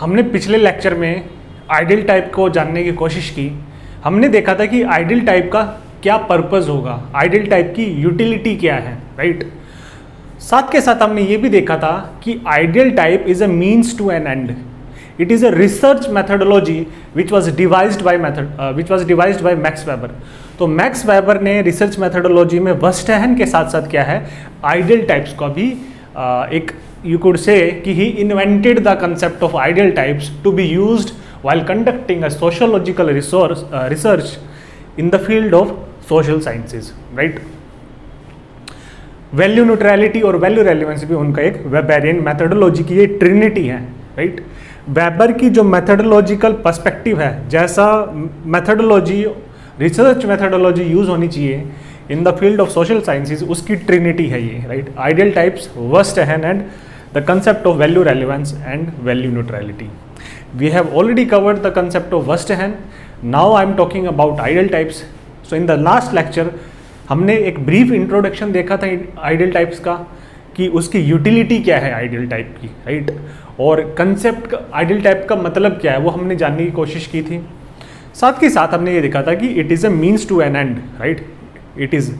हमने पिछले लेक्चर में आइडियल टाइप को जानने की कोशिश की। हमने देखा था कि आइडियल टाइप का क्या पर्पस होगा, आइडियल टाइप की यूटिलिटी क्या है, राइट। साथ के साथ हमने ये भी देखा था कि ideal type is a means to an end. It is a research methodology which was devised by Max Weber. तो मैक्स वेबर ने रिसर्च मेथडोलॉजी में वर्स्टहन के साथ साथ क्या है, आइडियल टाइप्स को भी एक you could say कि he invented the concept of ideal types to be used while conducting a sociological research in the field of social sciences, right? Value neutrality और वैल्यू रेलिवेंस भी उनका एक Weberian methodology की ये Trinity है, right. Weber की जो methodological perspective है, जैसा मेथडोलॉजी रिसर्च मेथडोलॉजी यूज होनी चाहिए in the field of social sciences, उसकी ट्रिनिटी है ये, right. Ideal types, verstehen and the concept of value relevance and value neutrality. We have already covered the concept of Verstehen. Now I am talking about ideal types. So in the last lecture हमने एक brief introduction देखा था ideal types का, कि उसकी utility क्या है ideal type की, right? और concept ideal type का मतलब क्या है वो हमने जानने की कोशिश की थी। साथ के साथ हमने ये देखा था कि it is a means to an end, right? It is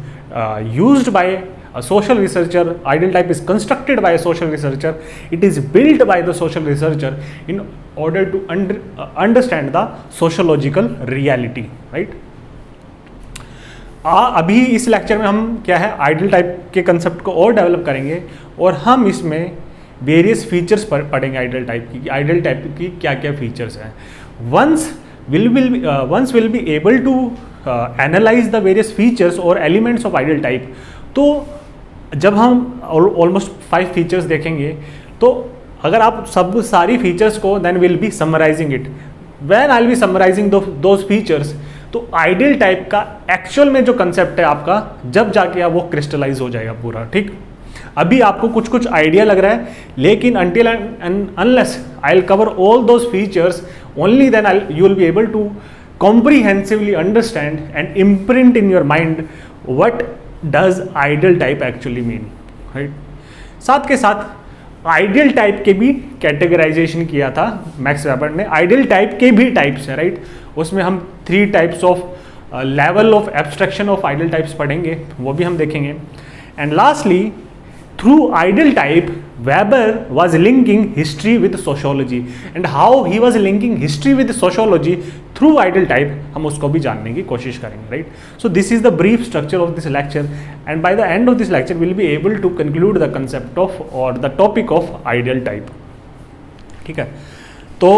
used by a social researcher. Ideal type is constructed by a social researcher. It is built by the social researcher in order to understand the sociological reality, right? अभी इस lecture में हम क्या है, ideal type के concept को और develop करेंगे और हम इसमें वेरियस फीचर्स पढ़ेंगे आइडियल टाइप की, आइडियल टाइप की क्या क्या फीचर्स हैं। once we'll be able to analyze the various features or elements of ideal type, तो जब हम ऑलमोस्ट 5 फीचर्स देखेंगे, तो अगर आप सब सारी फीचर्स को then will be summarising it, when I will be summarising those features, तो आइडियल टाइप का एक्चुअल में जो कंसेप्ट है आपका, जब जाके वो क्रिस्टलाइज हो जाएगा पूरा, ठीक। अभी आपको कुछ कुछ आइडिया लग रहा है, लेकिन until and unless I'll cover all those features, only then you will be able to comprehensively understand and imprint in your mind what does ideal type actually mean, right? साथ के साथ आइडियल टाइप के भी categorisation किया था max Weber ने। Ideal type के भी टाइप्स हैं, राइट। उसमें हम 3 types of level of abstraction of ideal types पढ़ेंगे, वो भी हम देखेंगे। And lastly, through ideal type, Weber was linking history with sociology, and how he was linking history with sociology through ideal type, हम उसको भी जानने की कोशिश करेंगे, right? So this is the brief structure of this lecture, and by the end of this lecture we'll be able to conclude the concept of or the topic of ideal type, ठीक है। तो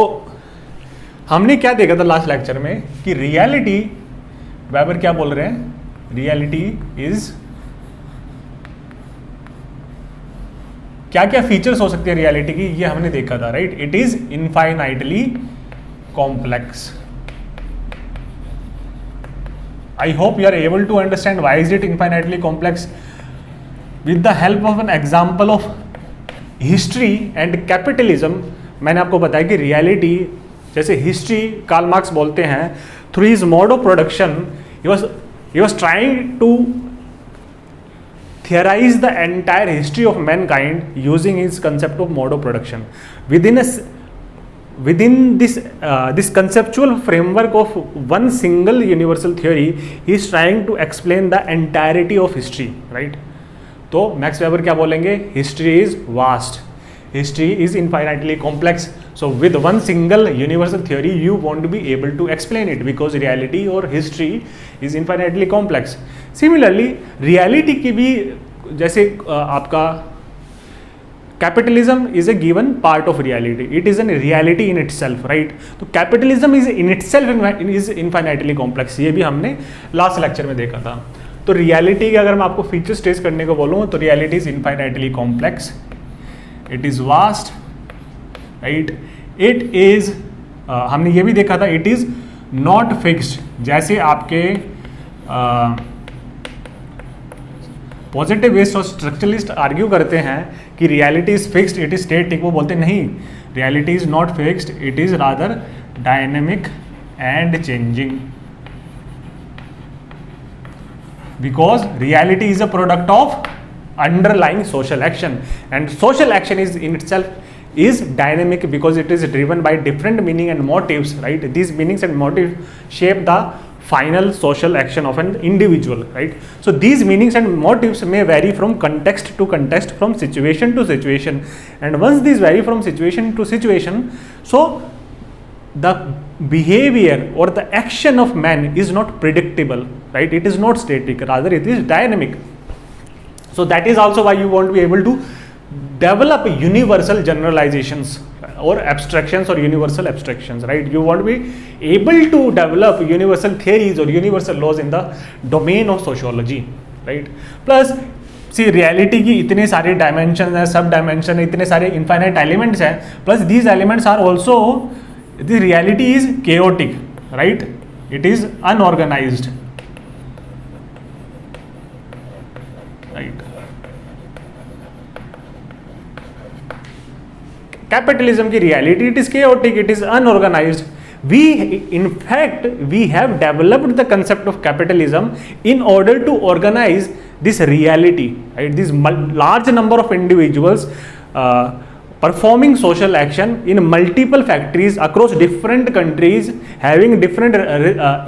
हमने क्या देखा था last lecture में कि reality, weber क्या बोल रहे हैं, रियलिटी इज, क्या क्या फीचर्स हो सकती है रियलिटी की, ये हमने देखा था, right. It is infinitely complex. I hope you are able to understand why is it infinitely complex with the help of an example of history and capitalism. मैंने आपको बताया कि रियलिटी, जैसे हिस्ट्री, कार्ल मार्क्स बोलते हैं, through his mode of production he was trying to theorize the entire history of mankind using his concept of mode of production. Within this conceptual framework of one single universal theory, he is trying to explain the entirety of history, right? तो Max weber क्या बोलेंगे, history is vast, history is infinitely complex, so with one single universal theory you won't be able to explain it because reality or history is infinitely complex. Similarly, reality की भी, जैसे आपका capitalism is a given part of reality, it is an reality in itself, right. तो capitalism is in itself is infinitely complex, ये भी हमने last lecture में देखा था। तो रियलिटी के अगर मैं आपको फीचर्स टेस्ट करने को बोलूँ, तो reality is infinitely complex, it is vast, right. It is, हमने ये भी देखा था, इट इज नॉट फिक्स्ड। जैसे आपके पॉजिटिविस्ट और स्ट्रक्चरलिस्ट आर्ग्यू करते हैं कि reality is fixed, it is static, वो बोलते नहीं, reality is not fixed, it is rather dynamic and changing, because reality is a product of underlying social action, and social action is in itself is dynamic because it is driven by different meaning and motives, right? These meanings and motives shape the final social action of an individual, right? So these meanings and motives may vary from context to context, from situation to situation, and once these vary from situation to situation, so the behavior or the action of man is not predictable, right? It is not static, rather it is dynamic. So that is also why you want to be able to develop universal generalizations or abstractions or universal abstractions, right? You want to be able to develop universal theories or universal laws in the domain of sociology, right? Plus see reality की इतने सारे dimension हैं, सब dimension है, इतने सारे infinite elements हैं, plus these elements are also the reality is chaotic, right? It is unorganised, right? Capitalism की reality it is chaotic, it is unorganised. We in fact we have developed the concept of capitalism in order to organize this reality, right? This large number of individuals performing social action in multiple factories across different countries, having different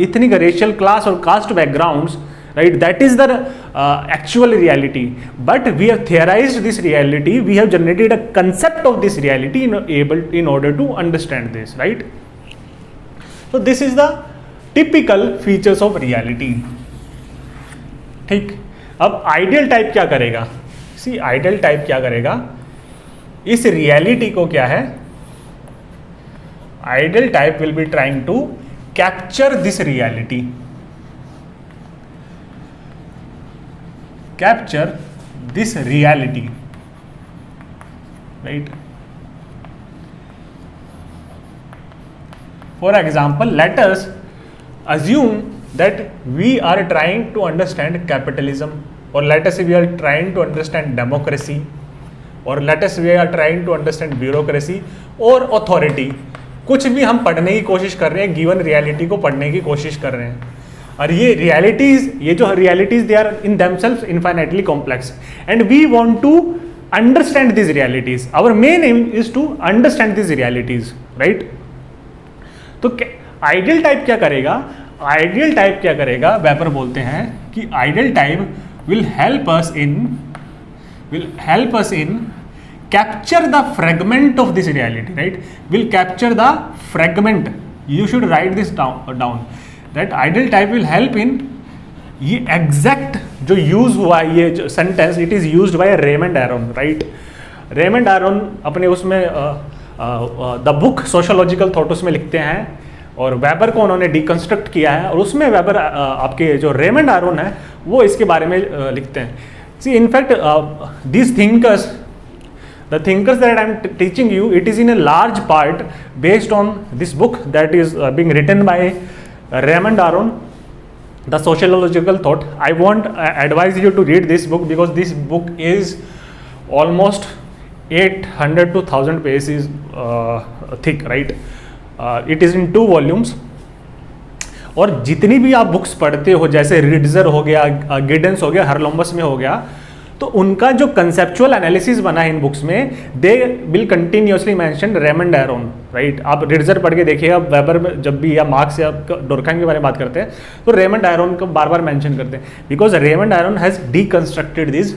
ethnic, racial, class or caste backgrounds, right? That is the actual reality. But we have theorized this reality, we have generated a concept of this reality in order to understand this, right? So this is the typical features of reality. ठीक. अब ideal type क्या करेगा? सी ideal type क्या करेगा? इस reality को क्या है? Ideal type will be trying to capture this reality, capture this reality, right? For example, let us assume that we are trying to understand capitalism, or let us say we are trying to understand democracy, or let us say we are trying to understand bureaucracy or authority. कुछ भी हम पढ़ने की कोशिश कर रहे हैं, given reality को पढ़ने की कोशिश कर रहे हैं, और ये रियलिटीज, ये जो realities they are in themselves infinitely complex, and we want to understand this realities. Our main aim is to understand this realities, right? तो आइडियल टाइप क्या करेगा? आइडियल टाइप क्या करेगा? वेबर बोलते हैं कि ideal type will help us in capture the fragment of this reality, right? Will capture the fragment. You should write this down that ideal type will help in, ये exact जो use हुआ ये जो sentence, it is used by Raymond Aaron, right? Raymond Aaron अपने उसमें the book sociological thought उसमें लिखते हैं, और वेबर को उन्होंने डिकंस्ट्रक्ट किया है, और उसमें वेबर आपके जो रेमंड एरोन है वो इसके बारे में लिखते हैं. See in fact this thinkers, the thinkers that I am teaching you, it is in a large part based on this book that is being written by Raymond Aron, the sociological thought. I want advise you to read this book because this book is almost 800 to 1000 pages thick, right? It is in 2 volumes. और जितनी भी आप books पढ़ते हो, जैसे रिडजर हो गया, Giddens हो गया, हरलोम्बस में हो गया, तो उनका जो कंसेप्चुअल एनालिसिस बना है इन बुक्स में, they will continuously mention Raymond Aaron, right? आप रिडजर पढ़ के देखिएगा, वेबर में जब भी, या मार्क्स या डोरखाइम के बारे में बात करते हैं, तो रेमंड एरोन को बार बार मेंशन करते हैं, because Raymond Aron has deconstructed this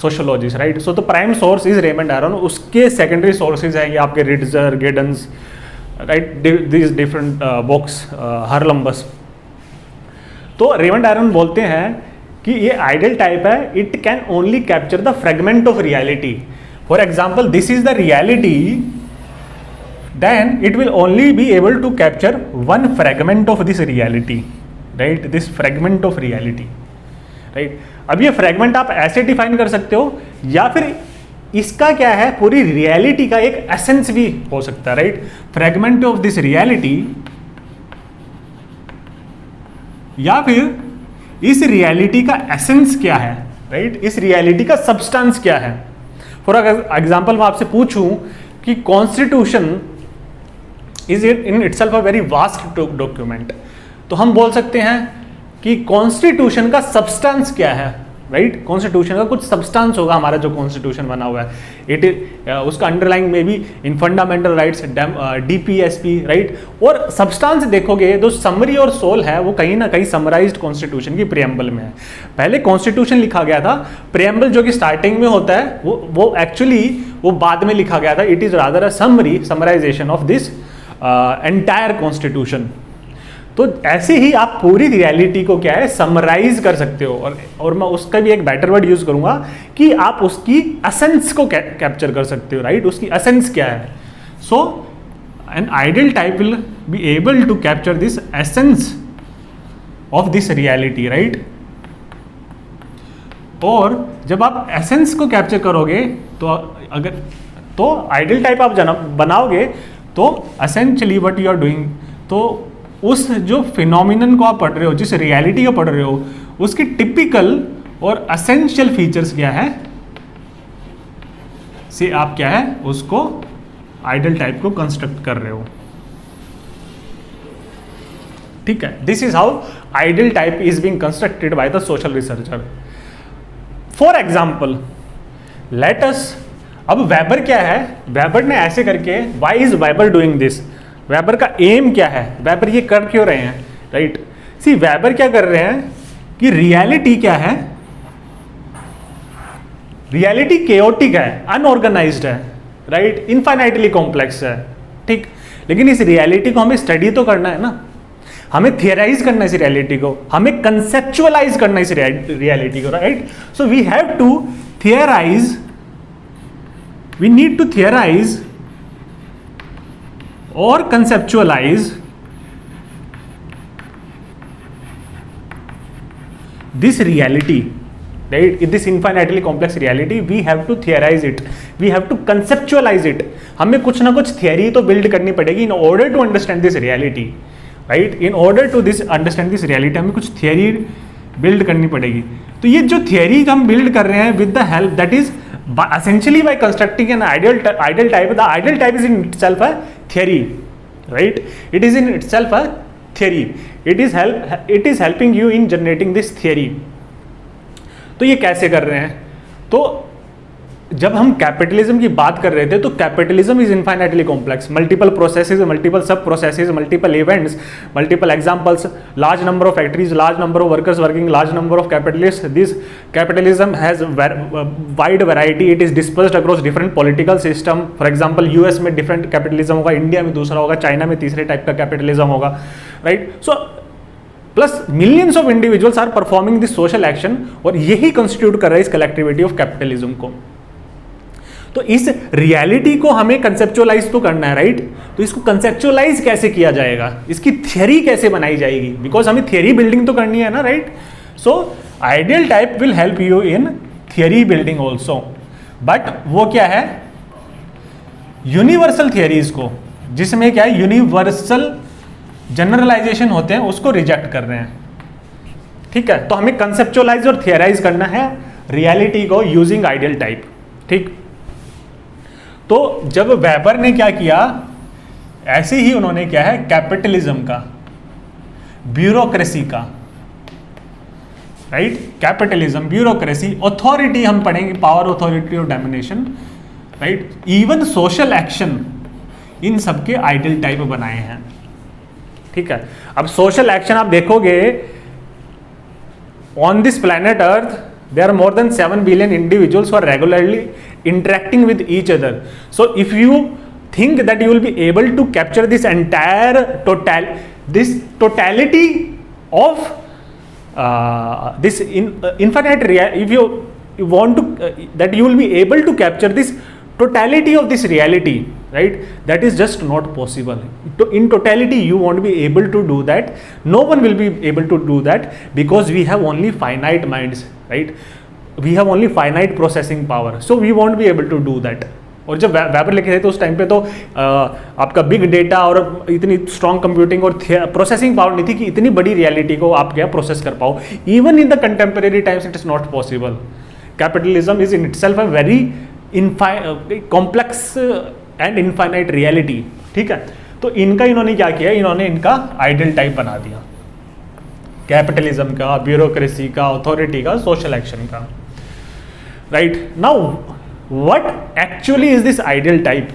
sociologist, right? So तो prime source is Raymond Aron, उसके सेकेंडरी सोर्सेज हैं ये आपके Ritzer, Giddens, right? This different books, Haralambos. तो रेमंड एरोन बोलते हैं कि ये आइडियल टाइप है, it can only capture the fragment of reality. For example, this is the reality, then it will only be able to capture one fragment of this reality, right? This fragment of reality, right? अब ये fragment आप ऐसे define कर सकते हो, या फिर इसका क्या है, पूरी रियलिटी का एक एसेंस भी हो सकता है, right? Fragment of this reality, या फिर इस रियलिटी का एसेंस क्या है, राइट? इस रियलिटी का सब्सटेंस क्या है. फॉर एग्जाम्पल मैं आपसे पूछूं कि constitution is in itself a very vast document, तो हम बोल सकते हैं कि कॉन्स्टिट्यूशन का सब्सटेंस क्या है, राइट। कॉन्स्टिट्यूशन का कुछ सब्सटेंस होगा हमारा जो कॉन्स्टिट्यूशन बना हुआ है, उसका अंडरलाइंग में भी इन फंडामेंटल राइट्स, डीपीएसपी, राइट। और सब्सटेंस देखोगे तो समरी और सोल है वो कहीं ना कहीं समराइज्ड कॉन्स्टिट्यूशन की प्रियम्बल में है। पहले कॉन्स्टिट्यूशन लिखा गया था, प्रियम्बल जो कि स्टार्टिंग में होता है वो एक्चुअली वो बाद में लिखा गया था। It is rather a summarisation of this entire constitution. तो ऐसे ही आप पूरी रियलिटी को क्या है समराइज कर सकते हो। और मैं उसका भी एक बेटर वर्ड यूज करूंगा कि आप उसकी एसेंस को कैप्चर कर सकते हो, राइट। उसकी एसेंस क्या है। So an ideal type will be able to capture this essence of this reality, right. और जब आप एसेंस को कैप्चर करोगे तो आइडियल टाइप आप बनाओगे तो essentially what you are doing, तो उस जो फिनोमिनन को आप पढ़ रहे हो, जिस रियलिटी को पढ़ रहे हो, उसकी टिपिकल और एसेंशियल फीचर्स क्या है से आप क्या है उसको आइडियल टाइप को कंस्ट्रक्ट कर रहे हो, ठीक है। This is how ideal type is being constructed by the social researcher. For example let us, अब वेबर क्या है, वेबर ने ऐसे करके, why is weber doing this, weber का एम क्या है, वेबर ये कर क्यों रहे हैं, राइट। सी वेबर क्या कर रहे हैं कि रियलिटी क्या है, रियलिटी केओटिक है, अनऑर्गेनाइज्ड है, राइट, इनफाइनाइटली कॉम्प्लेक्स है, ठीक। लेकिन इस रियलिटी को हमें स्टडी तो करना है ना, हमें थियराइज करना है इस रियलिटी को, हमें कंसेप्चुअलाइज करना है इस रियलिटी को, right. So we have to theorise, we need to theorise or conceptualize this reality, right, this infinitely complex reality. We have to theorize it, we have to conceptualize it. हमें कुछ ना कुछ theory तो build करनी पड़ेगी in order to understand this reality, right, in order to understand this reality हमें कुछ theory build करनी पड़ेगी। तो ये जो थियरी हम बिल्ड कर रहे हैं with the help, that is essentially by constructing an ideal type. The ideal type is in itself a theory, right, it is in itself a theory, it is helping you in generating this theory. तो ये कैसे कर रहे हैं, तो जब हम capitalism की बात कर रहे थे तो capitalism is infinitely complex, multiple processes, multiple sub processes, multiple events, multiple examples, large number of factories, large number of workers working, large number of capitalist. This capitalism has wide variety, it is dispersed across different political system. For example US में different capitalism होगा, India में दूसरा होगा, China में तीसरे type का capitalism होगा, right. So plus millions of individuals are performing this social action, और यही कंस्टिट्यूट कर रहा है इस कलेक्टिविटी ऑफ कैपिटलिज्म को। तो इस रियलिटी को हमें कंसेप्चुअलाइज तो करना है, राइट। तो इसको कंसेप्चुअलाइज कैसे किया जाएगा, इसकी थियरी कैसे बनाई जाएगी, बिकॉज हमें थियरी बिल्डिंग तो करनी है ना, right. So ideal type will help you in theory building also, but वो क्या है, यूनिवर्सल थियरीज को, जिसमें क्या है यूनिवर्सल जनरलाइजेशन होते हैं, उसको रिजेक्ट कर रहे हैं, ठीक है। तो हमें कंसेप्चुअलाइज और थियराइज करना है रियलिटी को यूजिंग आइडियल टाइप, ठीक। तो जब वेबर ने क्या किया, ऐसे ही उन्होंने क्या है कैपिटलिज्म का, ब्यूरोक्रेसी का, राइट, कैपिटलिज्म, ब्यूरोक्रेसी, अथॉरिटी हम पढ़ेंगे, पावर, अथॉरिटी और domination, right, even social action, इन सबके आइडियल टाइप बनाए हैं, ठीक है। अब सोशल एक्शन आप देखोगे, on this planet earth there are more than 7 billion individuals who are regularly interacting with each other. So if you think that you will be able to capture this entire totality of this infinite reality, if you want to that you will be able to capture this totality of this reality, right, that is just not possible. In totality you won't be able to do that, no one will be able to do that, because we have only finite minds, right, we have only finite processing power, so we won't be able to do that. और जब weber लिखे थे तो उस time पे तो आपका big data और इतनी स्ट्रॉन्ग कंप्यूटिंग और प्रोसेसिंग पावर नहीं थी कि इतनी बड़ी रियलिटी को आप क्या प्रोसेस कर पाओ। Even in the contemporary times it is not possible. Capitalism is in itself a very complex and infinite reality, ठीक है। तो इनका इन्होंने क्या किया, इन्होंने इनका आइडियल टाइप बना दिया। कैपिटलिज्म का, ब्यूरोक्रेसी का, अथॉरिटी का, सोशल एक्शन का, right. Now what actually is this ideal type?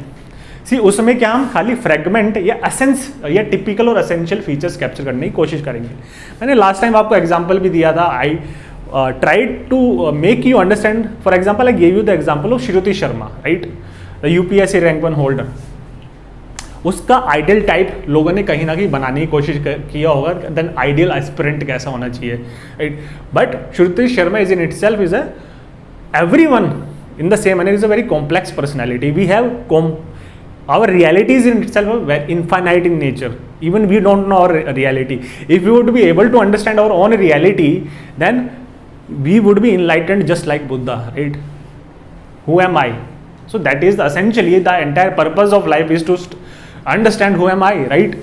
See उसमें क्या हम खाली फ्रेगमेंट या एसेंस या टिपिकल और एसेंशियल फीचर्स कैप्चर करने की कोशिश करेंगे। मैंने लास्ट टाइम आपको एग्जांपल भी दिया था, I tried to make you understand. For example I gave you the example of Shruti Sharma, right, the UPSC rank 1 holder. उसका आइडियल टाइप लोगों ने कहीं ना कहीं बनाने की कोशिश किया होगा, देन आइडियल एस्पिरेंट कैसा होना चाहिए, right. But Shruti Sharma is in itself is everyone in the same manner is a very complex personality. We have our reality is in itself very infinite in nature. Even we don't know our reality. If we would be able to understand our own reality, then we would be enlightened just like Buddha, right? Who am I? So that is essentially the entire purpose of life is to understand who am I, right?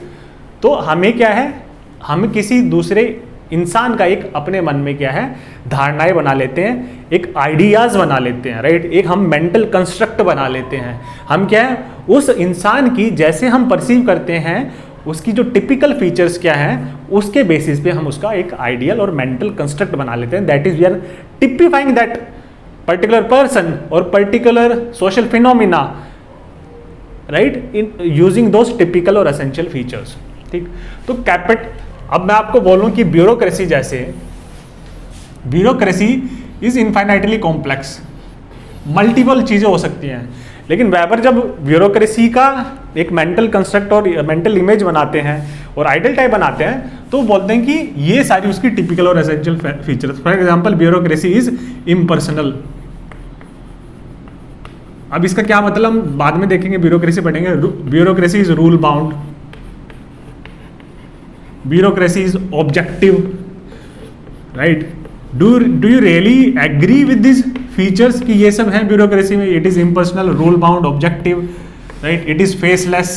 तो हमें क्या है, हम किसी दूसरे इंसान का एक अपने मन में क्या है धारणाएं बना लेते हैं, एक आइडियाज बना लेते हैं, राइट। एक हम मेंटल कंस्ट्रक्ट बना लेते हैं। हम क्या है उस इंसान की जैसे हम परसीव करते हैं, उसकी जो टिपिकल फीचर्स क्या हैं, उसके बेसिस पे हम उसका एक आइडियल और मेंटल कंस्ट्रक्ट बना लेते हैं। That is we are typifying that particular person और particular social phenomena, right, in using those typical और एसेंशियल फीचर्स, ठीक। तो अब मैं आपको बोलूं कि ब्यूरोक्रेसी जैसे, bureaucracy is infinitely complex, multiple चीज़ें हो सकती हैं, लेकिन वेबर जब ब्यूरोक्रेसी का एक मेंटल कंस्ट्रक्ट और मेंटल इमेज बनाते हैं और आइडियल टाइप बनाते हैं, तो बोलते हैं कि ये सारी उसकी टिपिकल और essential features. For example bureaucracy is impersonal. अब इसका क्या मतलब हम बाद में देखेंगे, ब्यूरोक्रेसी पढ़ेंगे। Bureaucracy is rule bound, bureaucracy is objective, right? Do you really agree with these features कि ये सब हैं ब्यूरोक्रेसी में? It is impersonal, rule bound, objective, right? It is faceless,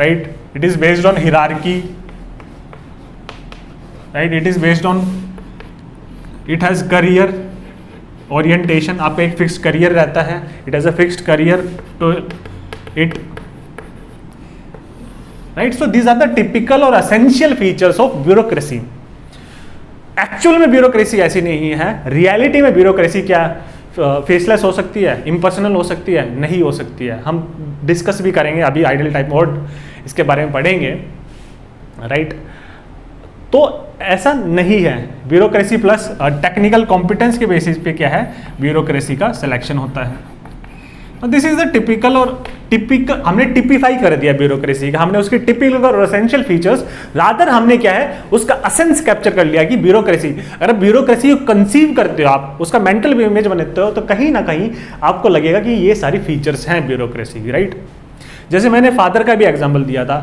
right? It is based on hierarchy, right? It is based on, it has career orientation, आपका एक fixed career रहता है, it has a fixed career to it, right? So these are the typical और essential features of bureaucracy. Actual में bureaucracy ऐसी नहीं है। Reality में ब्यूरोक्रेसी क्या फेसलेस हो सकती है, इम्पर्सनल हो सकती है, नहीं हो सकती है। हम डिस्कस भी करेंगे अभी आइडियल टाइप और इसके बारे में पढ़ेंगे, राइट। तो ऐसा नहीं है। ब्यूरोक्रेसी प्लस टेक्निकल कॉम्पिटेंस के बेसिस पे क्या है ब्यूरोक्रेसी का सिलेक्शन होता है। तो दिस इज द टिपिकल और टिपिकल, हमने टिपिफाई कर दिया ब्यूरोक्रेसी का, हमने उसके टिपिकल और एसेंशियल फीचर्स, रादर हमने क्या है उसका एसेंस कैप्चर कर लिया कि ब्यूरोक्रेसी, अगर ब्यूरोक्रेसी को कंसीव करते हो आप, उसका मेंटल इमेज बनाते हो, तो कहीं ना कहीं आपको लगेगा कि ये सारी फीचर्स हैं ब्यूरोक्रेसी की, राइट। जैसे मैंने फादर का भी एग्जाम्पल दिया था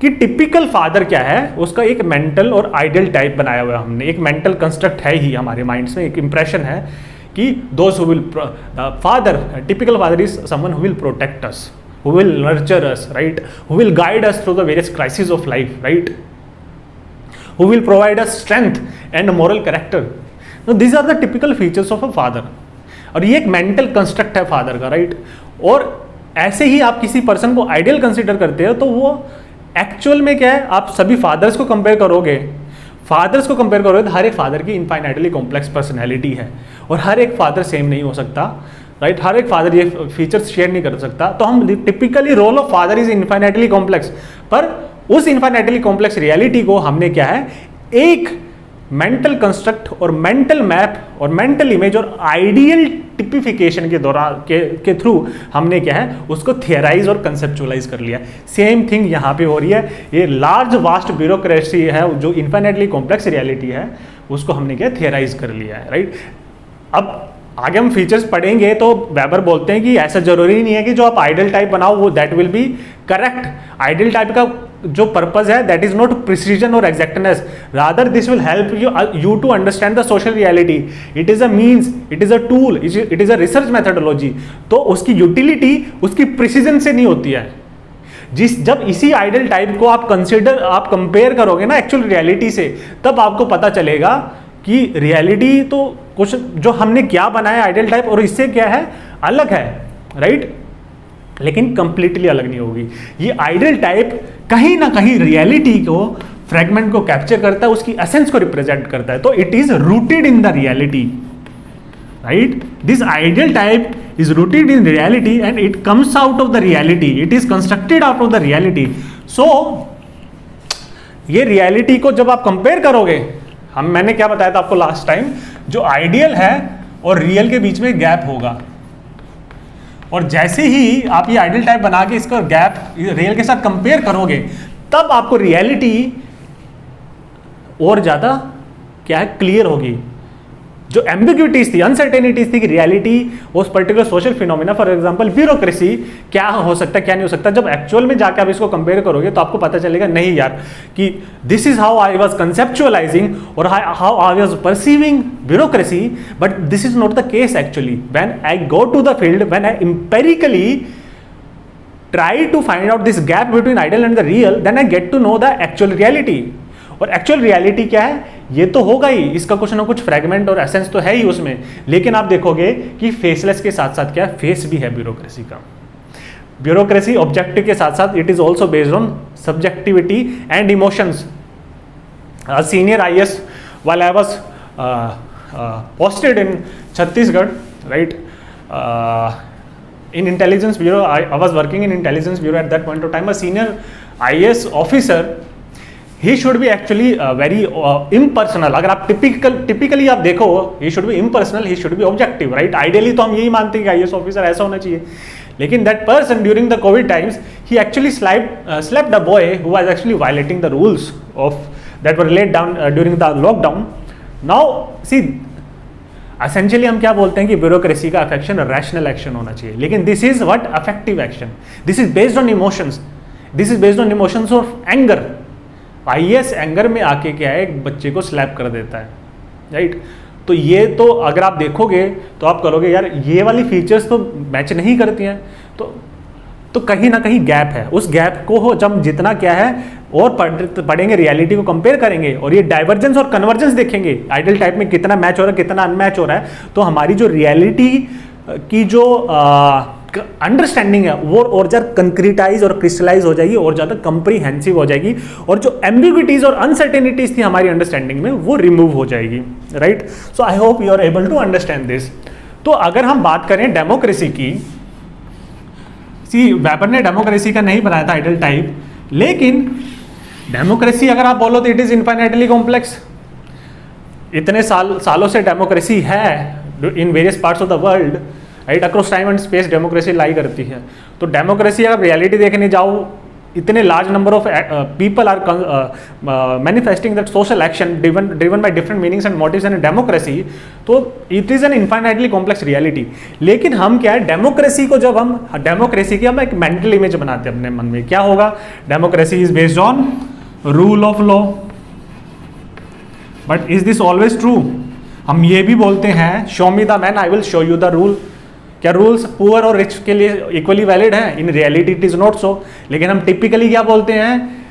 कि टिपिकल फादर क्या है, उसका एक मेंटल और आइडियल टाइप बनाया हुआ है हमने, एक मेंटल कंस्ट्रक्ट है ही हमारे माइंड्स में, एक इंप्रेशन है कि those who will father, typical father is someone who will protect us, who will nurture us, right, who will guide us through the various crises of life, right, who will provide us strength and moral character. Now these are the typical features of a father, और ये एक mental construct है father का, right. और ऐसे ही आप किसी person को आइडियल कंसिडर करते हो तो वो एक्चुअल में क्या है, आप सभी फादर्स को कंपेयर करोगे, तो हर एक फादर की इनफाइनाइटली कॉम्प्लेक्स पर्सनैलिटी है और हर एक फादर सेम नहीं हो सकता, राइट। हर एक फादर ये फीचर्स शेयर नहीं कर सकता। तो हम typically role of father is infinitely complex, पर उस इनफाइनाइटली कॉम्प्लेक्स रियलिटी को हमने क्या है एक मेंटल कंस्ट्रक्ट और मेंटल मैप और मेंटल इमेज और आइडियल टिपिफिकेशन के दौरान के थ्रू हमने क्या है उसको थियराइज और कंसेप्चुअलाइज कर लिया। सेम थिंग यहाँ पे हो रही है। ये लार्ज वास्ट ब्यूरोक्रेसी है जो इनफाइनाइटली कॉम्प्लेक्स रियलिटी है, उसको हमने क्या थियराइज कर लिया है, राइट। अब आगे हम फीचर्स पढ़ेंगे तो वेबर बोलते हैं कि ऐसा जरूरी नहीं है कि जो आप आइडियल टाइप बनाओ वो that will be correct. Ideal type का जो पर्पज है दैट इज नॉट प्रिसीजन और exactness, rather this will help you to understand the social reality. It is a means, it is a tool, it is a research methodology. तो उसकी utility उसकी precision से नहीं होती है। जब इसी आइडियल टाइप को आप कंपेयर करोगे ना एक्चुअल रियलिटी से, तब आपको पता चलेगा कि रियलिटी तो कुछ जो हमने क्या बनाया आइडियल टाइप और इससे क्या है अलग है, राइट। लेकिन कंप्लीटली अलग नहीं होगी। ये आइडियल टाइप कहीं ना कहीं रियलिटी को, फ्रेगमेंट को कैप्चर करता है, उसकी एसेंस को रिप्रेजेंट करता है, तो it is rooted in the reality, right. This ideal type is rooted in reality and it comes out of the reality, it is constructed out of the reality. So ये reality को जब आप compare करोगे, मैंने क्या बताया था आपको लास्ट टाइम, जो आइडियल है और रियल के बीच में गैप होगा, और जैसे ही आप ये आइडियल टाइप बना के इसका गैप रियल के साथ कंपेयर करोगे, तब आपको रियलिटी और ज्यादा क्या है, क्लियर होगी। जो एम्बिग्यूटीज थी, अनसर्टेनिटीज थी कि रियलिटी उस particular social phenomena, for example bureaucracy, क्या हो सकता है क्या नहीं हो सकता, जब एक्चुअल में जाके आप इसको कंपेयर करोगे तो आपको पता चलेगा नहीं यार, कि this is how I was conceptualising और how I was perceiving bureaucracy, but this is not the case actually. When I go to the field, when I empirically try to find out this gap between ideal and the real, then I get to know the actual reality. और actual reality क्या है, ये तो होगा ही, इसका कुछ ना कुछ फ्रेगमेंट और एसेंस तो है ही उसमें, लेकिन आप देखोगे कि फेसलेस के साथ साथ क्या फेस भी है ब्यूरोक्रेसी का। ब्यूरोक्रेसी ऑब्जेक्टिव के साथ साथ it is also based on subjectivity and emotions. Senior IAS while I was posted in Chhattisgarh, right, in intelligence bureau, I was working in intelligence bureau at that point of time. A senior IAS officer, he should be actually very impersonal. अगर आप typically आप देखो, he should be impersonal, he should be objective, right? Ideally तो हम यही मानते हैं कि IAS officer ऐसा होना चाहिए, लेकिन that person during the COVID times, he actually slapped a boy who was actually violating the rules of that were laid down during the lockdown. Now see, essentially हम क्या बोलते हैं कि ब्यूरोक्रेसी का अफेक्शन रैशनल एक्शन होना चाहिए, लेकिन this is what affective action, this is based on emotions, this is based on emotions of anger. IAS anger में आके क्या है, एक बच्चे को स्लैप कर देता है, राइट। तो ये तो अगर आप देखोगे तो आप करोगे यार ये वाली फीचर्स तो मैच नहीं करती हैं, तो कहीं ना कहीं गैप है। उस गैप को हो जब जितना क्या है और पढ़ेंगे, रियलिटी को कंपेयर करेंगे और ये डाइवर्जेंस और कन्वर्जेंस देखेंगे, आइडियल टाइप में कितना मैच हो रहा है कितना अनमैच हो रहा है, तो हमारी जो रियलिटी की जो अंडरस्टैंडिंग है वो और ज़्यादा कंक्रीटाइज और क्रिस्टलाइज हो जाएगी और ज़्यादा कंप्रीहेंसिव हो जाएगी, और जो एम्बिग्विटीज और अनसर्टेनिटीज थी हमारी अंडरस्टैंडिंग में वो रिमूव हो जाएगी, right. So I hope you are able to understand this. तो अगर हम बात करें डेमोक्रेसी की, वेबर ने डेमोक्रेसी का नहीं बनाया था आइडियल टाइप, लेकिन डेमोक्रेसी अगर आप बोलो तो इट इज इनफाइनाइटली कॉम्प्लेक्स। इतने सालों से डेमोक्रेसी है in various parts of the world, right, across time and space democracy lie करती है। तो डेमोक्रेसी अगर रियलिटी देखने जाओ, इतने large number of people are manifesting that social action driven by different meanings and motives in democracy, तो it is an infinitely complex reality. लेकिन हम क्या है, डेमोक्रेसी को जब हम डेमोक्रेसी की हम एक मेंटल इमेज बनाते हैं अपने मन में, क्या होगा, democracy is based on rule of law. But is this always true? हम ये भी बोलते हैं show me the man I will show you the rule. क्या रूल्स पुअर और रिच के लिए इक्वली वैलिड है? In reality it is not so. लेकिन हम टिपिकली क्या बोलते हैं,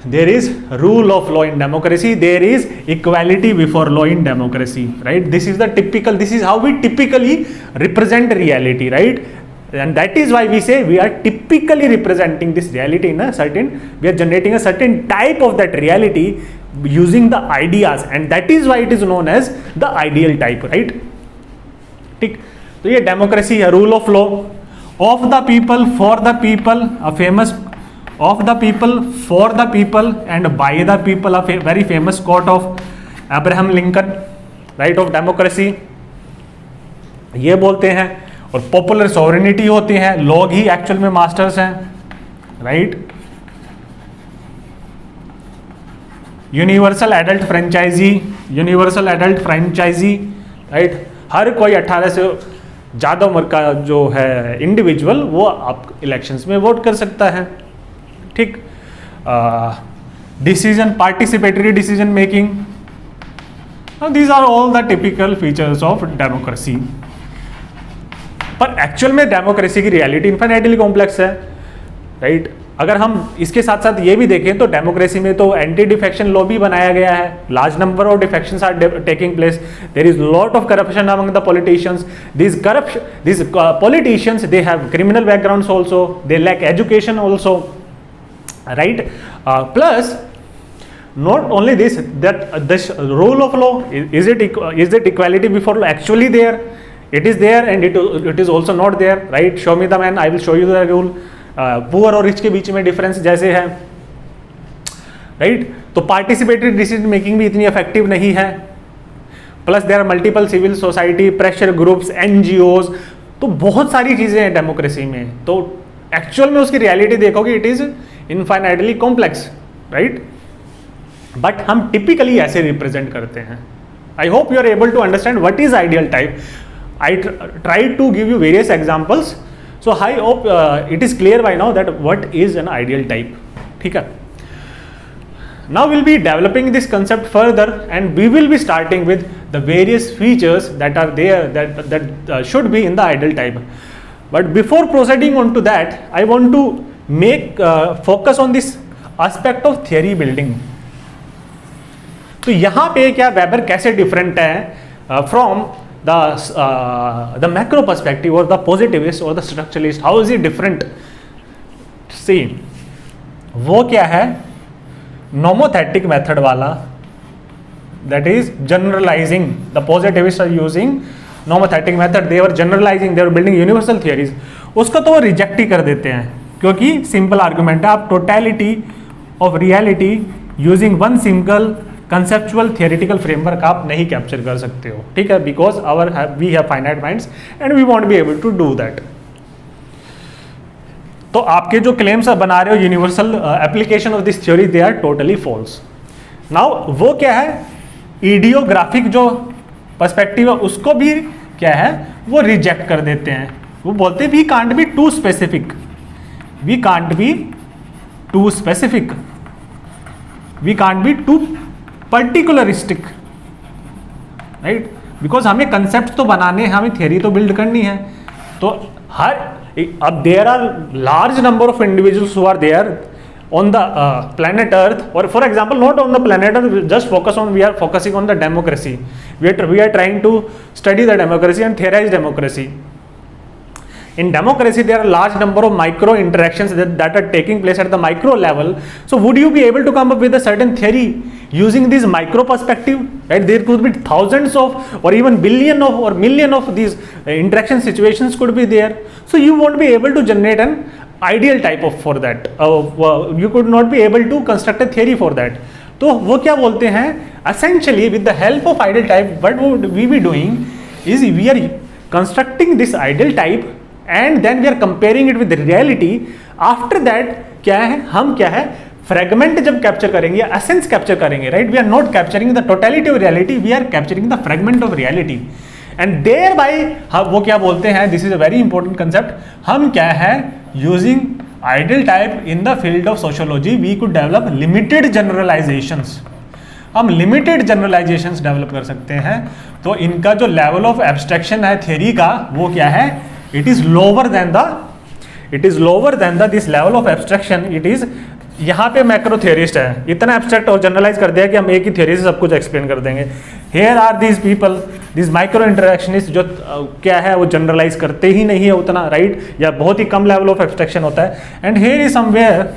there is rule of law in democracy, there is equality before law in democracy, right. This is the typical, this is how we typically represent reality, right. And that is why we say we are typically representing this reality in a certain, we are generating a certain type of that reality using the ideas, and that is why it is known as the ideal type, right? ठीक, तो ये democracy है, rule of law, of the people for the people, a famous of the people for the people and by the people, a very famous quote of Abraham Lincoln, right, of democracy. ये बोलते हैं, और popular sovereignty होती है, लोग ही actual में masters हैं, right. Universal adult franchise, universal adult franchise, right. हर कोई 18 से ज़्यादा उम्र का जो है इंडिविजुअल वो आप इलेक्शंस में वोट कर सकता है, ठीक। Decision, participatory decision making, these are all the typical features of democracy. पर एक्चुअल में डेमोक्रेसी की रियलिटी इनफाइनाइटली कॉम्प्लेक्स है, राइट। अगर हम इसके साथ साथ ये भी देखें तो डेमोक्रेसी में तो एंटी डिफेक्शन लॉ भी बनाया गया है, large number of defections are taking place, there is lot of corruption among the politicians, this politicians they have criminal backgrounds also, they lack education also, right, plus not only this, that this rule of law, is it equality before law actually there? It is there and it is also not there, right? Show me the man, I will show you the rule. Poor और rich के बीच में difference जैसे है, right, तो participatory decision making भी इतनी effective नहीं है, plus there are multiple civil society pressure groups, NGOs, तो बहुत सारी चीजें हैं डेमोक्रेसी में, तो एक्चुअल में उसकी रियलिटी देखोगे it is infinitely complex, right, but हम टिपिकली ऐसे रिप्रेजेंट करते हैं. I hope you are able to understand what is ideal type. I try to give you various examples, so I hope it is clear by now that what is an ideal type. ठीक है, now we'll be developing this concept further and we will be starting with the various features that are there that should be in the ideal type. But before proceeding on to that, I want to make focus on this aspect of theory building. तो यहाँ पे क्या weber कैसे different है from the macro perspective or the positivist or the structuralist, how is it different? See, वो क्या है, nomothetic method वाला, that is generalizing. The positivists are using nomothetic method, they were generalizing, they were building universal theories. उसको तो वो reject ही कर देते हैं क्योंकि सिंपल आर्गुमेंट है, आप totality of reality using one single conceptual theoretical framework आप नहीं कैप्चर कर सकते हो, ठीक है, because we have finite minds and we won't be able to do that. तो आपके जो क्लेम्स बना रहे हो universal application of this theory, they are totally false. Now वो क्या है, इडियोग्राफिक जो पर्सपेक्टिव है उसको भी क्या है वो रिजेक्ट कर देते हैं. वो बोलते हैं we can't be too specific, we can't be too specific, we can't be too particularistic, right, because हमें कंसेप्ट तो बनाने हैं, हमें थियरी तो बिल्ड करनी है. तो हर अब there are large number of individuals who are there on the planet Earth, or for example not on the planet Earth, just focus on, we are focusing on the democracy, we are trying to study the democracy and theorize democracy. In democracy there are large number of micro interactions that are taking place at the micro level. So would you be able to come up with a certain theory using this micro perspective, right? There could be thousands of or even billion of or million of these interaction situations could be there. So you won't be able to generate an ideal type of for that, you could not be able to construct a theory for that. तो वो क्या बोलते हैं, essentially with the help of ideal type what would we be doing is we are constructing this ideal type and then we are comparing it with the reality. After that क्या है, हम क्या है फ्रेगमेंट जब capture करेंगे, essence capture करेंगे, right, we are not capturing the totality of reality, we are capturing the fragment of reality and thereby वो क्या बोलते हैं, this is a very important concept, हम क्या है using ideal type in the field of sociology we could develop limited generalisations. हम limited generalisations develop कर सकते हैं. तो इनका जो लेवल ऑफ एब्स्ट्रैक्शन है थ्योरी का वो क्या है, it is lower than the this level of abstraction. It is यहाँ पे मैक्रो थियरिस्ट है, इतना एब्स्ट्रैक्ट और जनरलाइज कर दिया कि हम एक ही थियरी से सब कुछ एक्सप्लेन कर देंगे. Here are these people, this micro interactionist जो क्या है वो जनरलाइज करते ही नहीं है उतना, राइट, या बहुत ही कम लेवल ऑफ एब्स्ट्रैक्शन होता है. And here is somewhere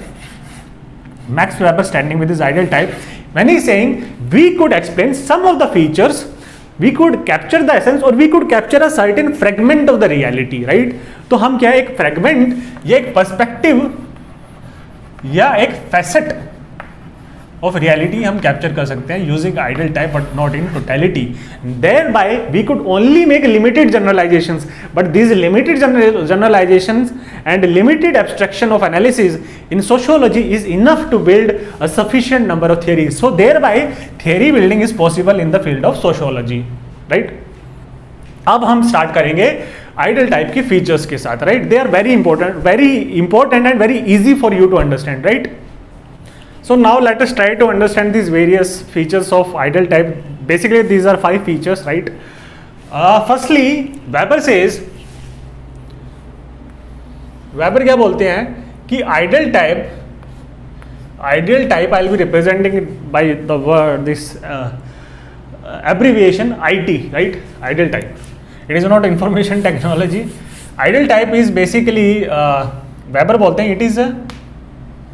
Max Weber standing with this ideal type when he is saying we could explain some of the features, we could capture the essence or we could capture a certain fragment of the reality, right. तो हम क्या है, एक fragment या एक perspective या एक facet of reality हम कैप्चर कर सकते हैं using ideal type but not in totality. Thereby we could only make limited generalisations, but these limited generalisations and limited abstraction of analysis in sociology is enough to build a sufficient number of theories. So thereby theory building is possible in the field of sociology, right. अब हम start करेंगे ideal type की features के साथ, right. They are very important and very easy for you to understand, right. So now let us try to understand these various features of ideal type. Basically these are 5 features, right. Firstly Weber says, weber क्या बोलते हैं कि ideal type I will be representing by the word this abbreviation IT, right? Ideal type. It is not information technology. Ideal type is basically Weber बोलते हैं, it is a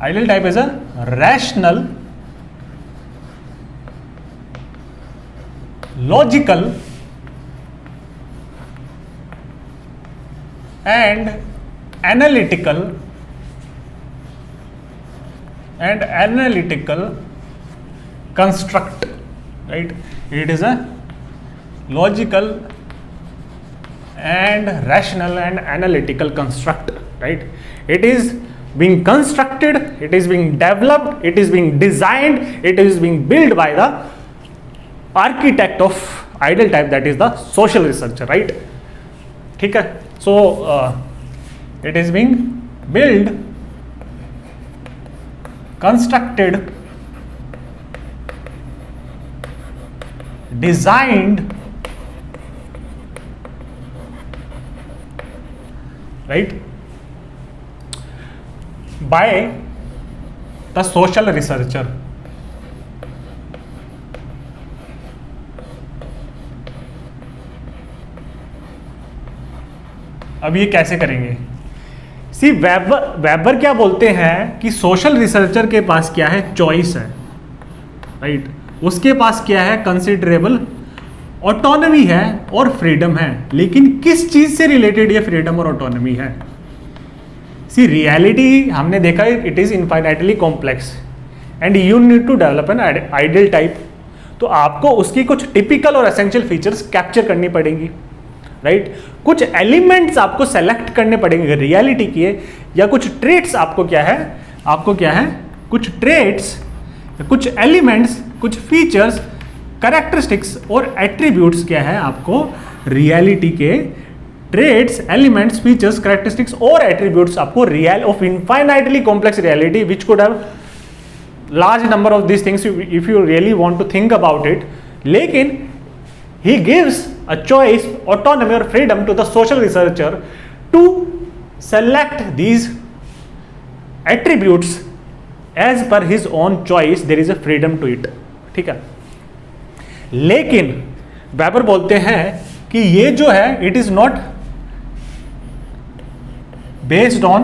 ideal type is a rational, logical and analytical construct, right? It is a logical and rational and analytical construct, right? It is being constructed, it is being developed, it is being designed, it is being built by the architect of ideal type, that is the social researcher, right? ठीक है? So it is being built, constructed, designed, right, by the social researcher. अब ये कैसे करेंगे? सी weber क्या बोलते हैं कि सोशल रिसर्चर के पास क्या है? चॉइस है, राइट? उसके पास क्या है? कंसिडरेबल ऑटोनॉमी है और फ्रीडम है। लेकिन किस चीज से रिलेटेड ये फ्रीडम और ऑटोनॉमी है? सी रियलिटी हमने देखा है, it is infinitely complex and you need to develop an ideal type. तो आपको उसकी कुछ टिपिकल और एसेंशियल फीचर्स कैप्चर करनी पड़ेंगी, राइट? कुछ एलिमेंट्स आपको सेलेक्ट करने पड़ेंगे रियलिटी के, या कुछ ट्रेट्स आपको क्या है? कुछ ट्रेट्स, कुछ एलिमेंट्स, कुछ फीचर्स, कैरेक्टरिस्टिक्स और एट्रीब्यूट्स क्या है आपको रियलिटी के? ट्रेट्स, एलिमेंट्स, फीचर्स, कैरेक्टरिस्टिक्स और एट्रीब्यूट्स आपको real of infinitely complex reality which could have large number of this things if you really want to think about it. लेकिन he gives a choice, autonomy or freedom to the social researcher to select these attributes as per his own choice. There is a freedom to it, ठीक है? लेकिन weber बोलते हैं कि ये जो है it is not based on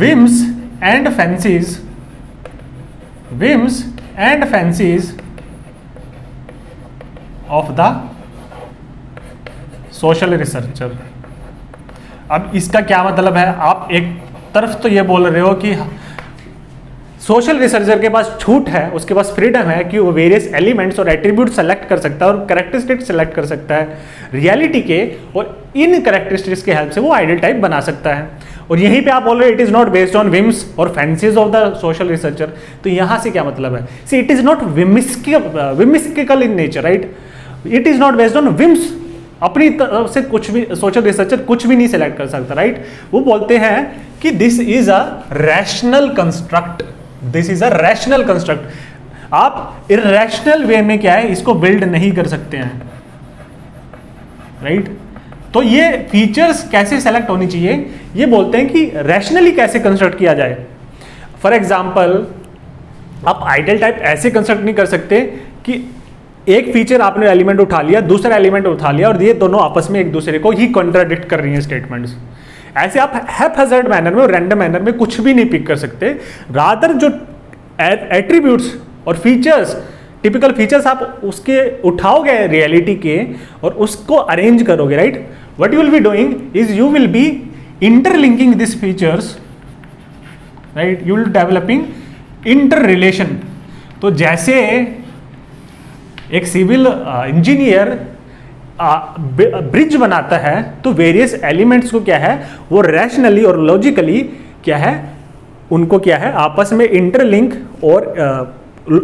whims and fancies of the social researcher। अब इसका क्या मतलब है? आप एक तरफ तो ये बोल रहे हो कि सोशल रिसर्चर के पास छूट है, उसके पास फ्रीडम है कि वो वेरियस एलिमेंट्स और एट्रीब्यूट सेलेक्ट कर सकता है और कैरेक्टरिस्टिक्स सेलेक्ट कर सकता है रियलिटी के, और इन कैरेक्टरिस्टिक्स के हेल्प से वो आइडियल टाइप बना सकता है। और यहीं पे आप बोल रहे हो it is not based on whims और fancies of the social researcher. तो यहां से क्या मतलब है? See it is not whimsical in nature, right? It is not based on whims. अपनी तरफ से कुछ भी सोशल रिसर्चर कुछ भी नहीं सेलेक्ट कर सकता, राइट? वो बोलते हैं कि this is a rational construct, this is a rational construct. आप इरैशनल वे में क्या है इसको बिल्ड नहीं कर सकते हैं, राइट? तो ये फीचर्स कैसे सेलेक्ट होनी चाहिए, ये बोलते हैं कि रैशनली कैसे कंस्ट्रक्ट किया जाए। फॉर एग्जाम्पल, आप आइडियल टाइप ऐसे कंस्ट्रक्ट नहीं कर सकते कि एक फीचर आपने एलिमेंट उठा लिया, दूसरा एलिमेंट उठा लिया और ये दोनों आपस में एक दूसरे को ही कॉन्ट्राडिक्ट कर रही हैं स्टेटमेंट्स। ऐसे आप हैphazard मैनर में और रैंडम मैनर में कुछ भी नहीं पिक कर सकते। रादर जो एट्रीब्यूट्स और फीचर्स, टिपिकल फीचर्स आप उसके उठाओगे रियलिटी के और उसको अरेंज करोगे, right? What you will be doing is you will B interlinking this features, right? You will developing inter relation. तो जैसे एक सिविल इंजीनियर ब्रिज बनाता है तो वेरियस एलिमेंट्स को क्या है वो रैशनली और लॉजिकली क्या है उनको क्या है आपस में इंटरलिंक और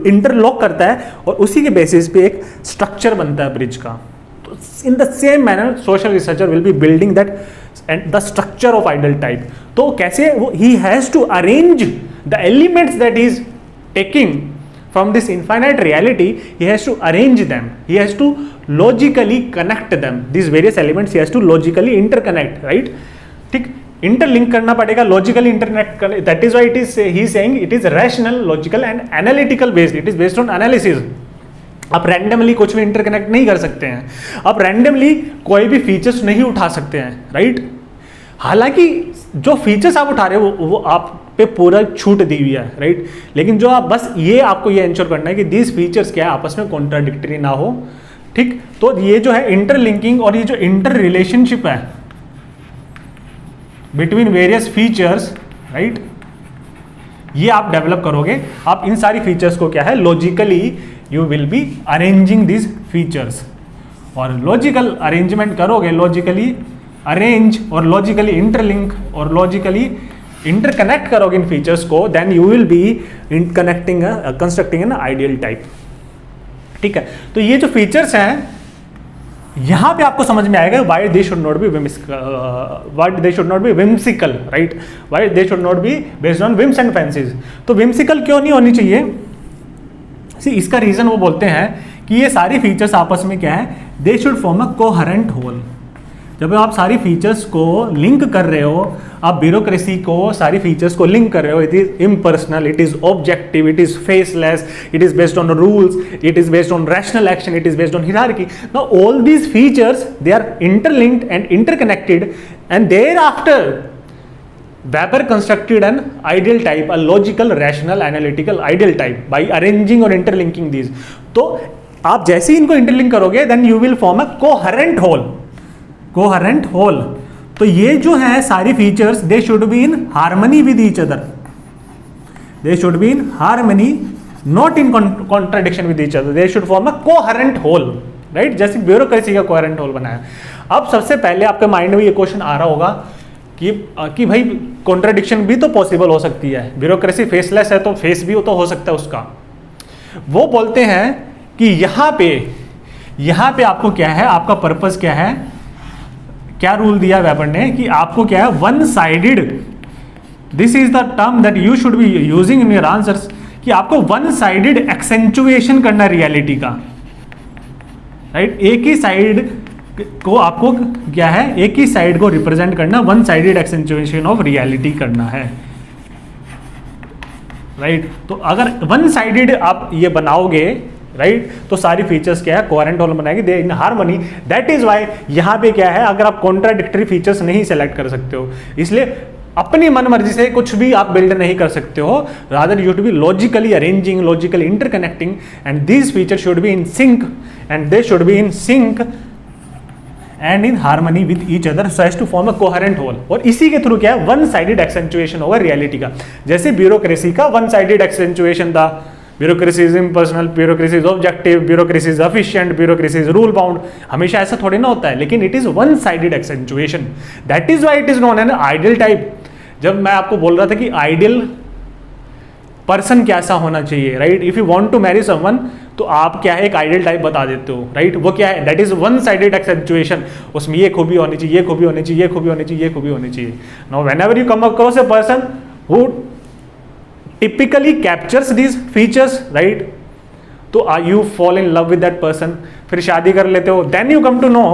इंटरलॉक करता है और उसी के बेसिस पे एक स्ट्रक्चर बनता है ब्रिज का। तो in the same manner social researcher will be building that and the structure of ideal type. तो कैसे वो he has to arrange the elements that is taking from this infinite reality, he has to arrange them, he has to logically connect them, these various elements he has to logically interconnect, right? ठीक, interlink करना पड़ेगा, logically इंटरनेक्ट कर, that is why it is he saying it is rational, logical and analytical based, it is based on analysis. आप randomly कुछ भी interconnect नहीं कर सकते हैं, आप रैंडमली कोई भी फीचर्स नहीं उठा सकते हैं, राइट। हालांकि जो फीचर्स आप उठा रहे हो वो आप पे पूरा छूट दी हुई है, राइट। लेकिन जो आप बस ये आपको ये इंश्योर करना है कि दीज फीचर्स क्या है आपस में कॉन्ट्राडिक्टरी ना हो, ठीक। तो ये जो है इंटरलिंकिंग और ये जो इंटर रिलेशनशिप है बिटवीन वेरियस फीचर्स, राइट, ये आप डेवलप करोगे। आप इन सारी फीचर्स को क्या है logically you will be arranging this features, और लॉजिकल अरेंजमेंट करोगे, लॉजिकली अरेंज और लॉजिकली इंटरलिंक और लॉजिकली इंटरकनेक्ट करोगे इन फीचर्स को, then you will be connecting constructing an ideal type, ठीक है। तो ये जो फीचर्स हैं यहां पे आपको समझ में आएगा why they should not be whimsical, right, why they should not be based on whims and fancies. तो whimsical क्यों नहीं होनी चाहिए? सी इसका रीजन वो बोलते हैं कि ये सारी फीचर्स आपस में क्या है, they should form a coherent whole. जब आप सारी फीचर्स को लिंक कर रहे हो, आप ब्यूरोक्रेसी को सारी फीचर्स को लिंक कर रहे हो, it is impersonal, it is objective, it is faceless, it is based on rules, it is based on rational action, it is based on hierarchy. Now all these features they are interlinked and interconnected, and thereafter Weber constructed an ideal type, a logical, rational, analytical ideal type by arranging or interlinking these. तो आप जैसे ही इनको interlink करोगे then you will form a coherent whole. Coherent whole. तो ये जो है सारी features they should be in harmony with each other, they should be in harmony, not in contradiction with each other, they should form a coherent whole, right. जैसे bureaucracy का coherent whole बनाया। अब सबसे पहले आपके माइंड में ये question आ रहा होगा कि भाई कॉन्ट्राडिक्शन भी तो पॉसिबल हो सकती है, ब्यूरोक्रेसी फेसलेस है तो फेस भी तो हो सकता है उसका। वो बोलते हैं कि यहाँ पे आपको क्या है, आपका पर्पस क्या है, क्या रूल दिया वेबर ने कि आपको क्या है, one sided, this is the term that you should be using in your answers, कि आपको वन साइडेड एक्सेंचुएशन करना रियलिटी का, राइट। एक ही साइड को आपको क्या है, एक ही साइड को रिप्रेजेंट करना, वन साइडेड एक्सेंचुएशन ऑफ रियलिटी करना है, राइट। तो अगर वन साइडेड आप ये बनाओगे, राइट, तो सारी फीचर्स क्या है, कोहेरेंट होल बनाएगी, they in harmony. That is why यहाँ पे क्या है, अगर आप कॉन्ट्राडिक्टरी फीचर्स नहीं सेलेक्ट कर सकते हो, इसलिए अपनी मन मर्जी से कुछ भी आप बिल्ड नहीं कर सकते हो, rather you to be logically arranging, logically interconnecting, and these features should be in sync, and they should be in sync and in harmony with each other so as to form a coherent whole. और इसी के through क्या है, one sided एक्सेंचुएशन होगा reality का। जैसे bureaucracy का one sided एक्सेंचुएशन था, bureaucracy is impersonal, bureaucracy is objective, bureaucracy is efficient, bureaucracy is rule bound. हमेशा ऐसा थोड़ी ना होता है, लेकिन it is one sided एक्सेंचुएशन, that is why it is known N ideal type. जब मैं आपको बोल रहा था कि आइडियल पर्सन कैसा होना चाहिए, right, if you want to marry someone, तो आप क्या है एक आइडियल टाइप बता देते हो, राइट। वो क्या है, दैट इज वन साइडेड एक्सेंचुएशन, उसमें ये खूबी होनी चाहिए, ये खूबी होनी चाहिए, ये खूबी होनी चाहिए, ये खूबी होनी चाहिए। Now whenever you come across a person who typically captures these features, right, तो you fall in love with that person, फिर शादी कर लेते हो, then you come to know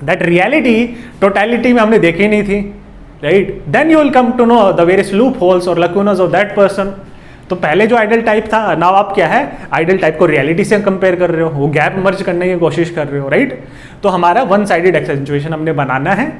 that reality totality में हमने देखी नहीं थी, right, then you will come to know the various loopholes or lacunas of that person। तो पहले जो आइडियल टाइप था, नाउ आप क्या है आइडियल टाइप को रियलिटी से कंपेयर कर रहे हो, वो गैप मर्ज करने की कोशिश कर रहे हो, राइट। तो हमारा वन साइडेड एक्सेंचुएशन हमने बनाना है,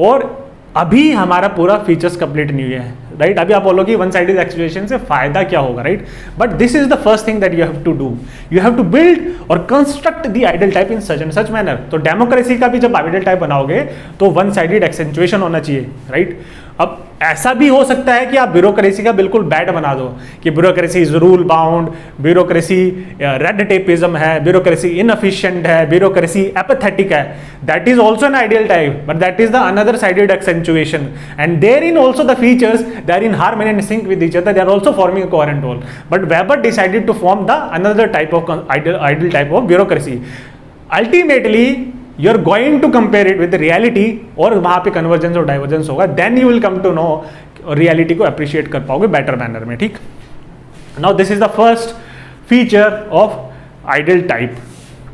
और अभी हमारा पूरा फीचर्स कंप्लीट नहीं हुआ है, राइट। अभी आप बोलोगे वन साइडेड एक्सेंचुएशन से फायदा क्या होगा, right, but this is the first thing that you have to do, you have to build और construct the ideal type in such and such manner. तो डेमोक्रेसी का भी जब आइडियल टाइप बनाओगे तो वन साइडेड एक्सेंचुएशन होना चाहिए, राइट। अब ऐसा भी हो सकता है कि आप ब्यूरोक्रेसी का बिल्कुल बैड बना दो कि bureaucracy is rule bound, bureaucracy red tapism है, ब्यूरोक्रेसी इनएफिशिएंट है, ब्यूरोक्रेसी एपैथेटिक है। That is also an ideal type, but that is the another sided accentuation, and therein also the features they are in harmony and sync with each other, they are also forming a coherent whole. But Weber decided to form the another type of ideal type of bureaucracy. Ultimately you are going to compare it with reality, और वहां पे convergence और divergence होगा, then you will come to know reality को appreciate कर पाओगे better manner में, ठीक। Now this is the first feature of ideal type,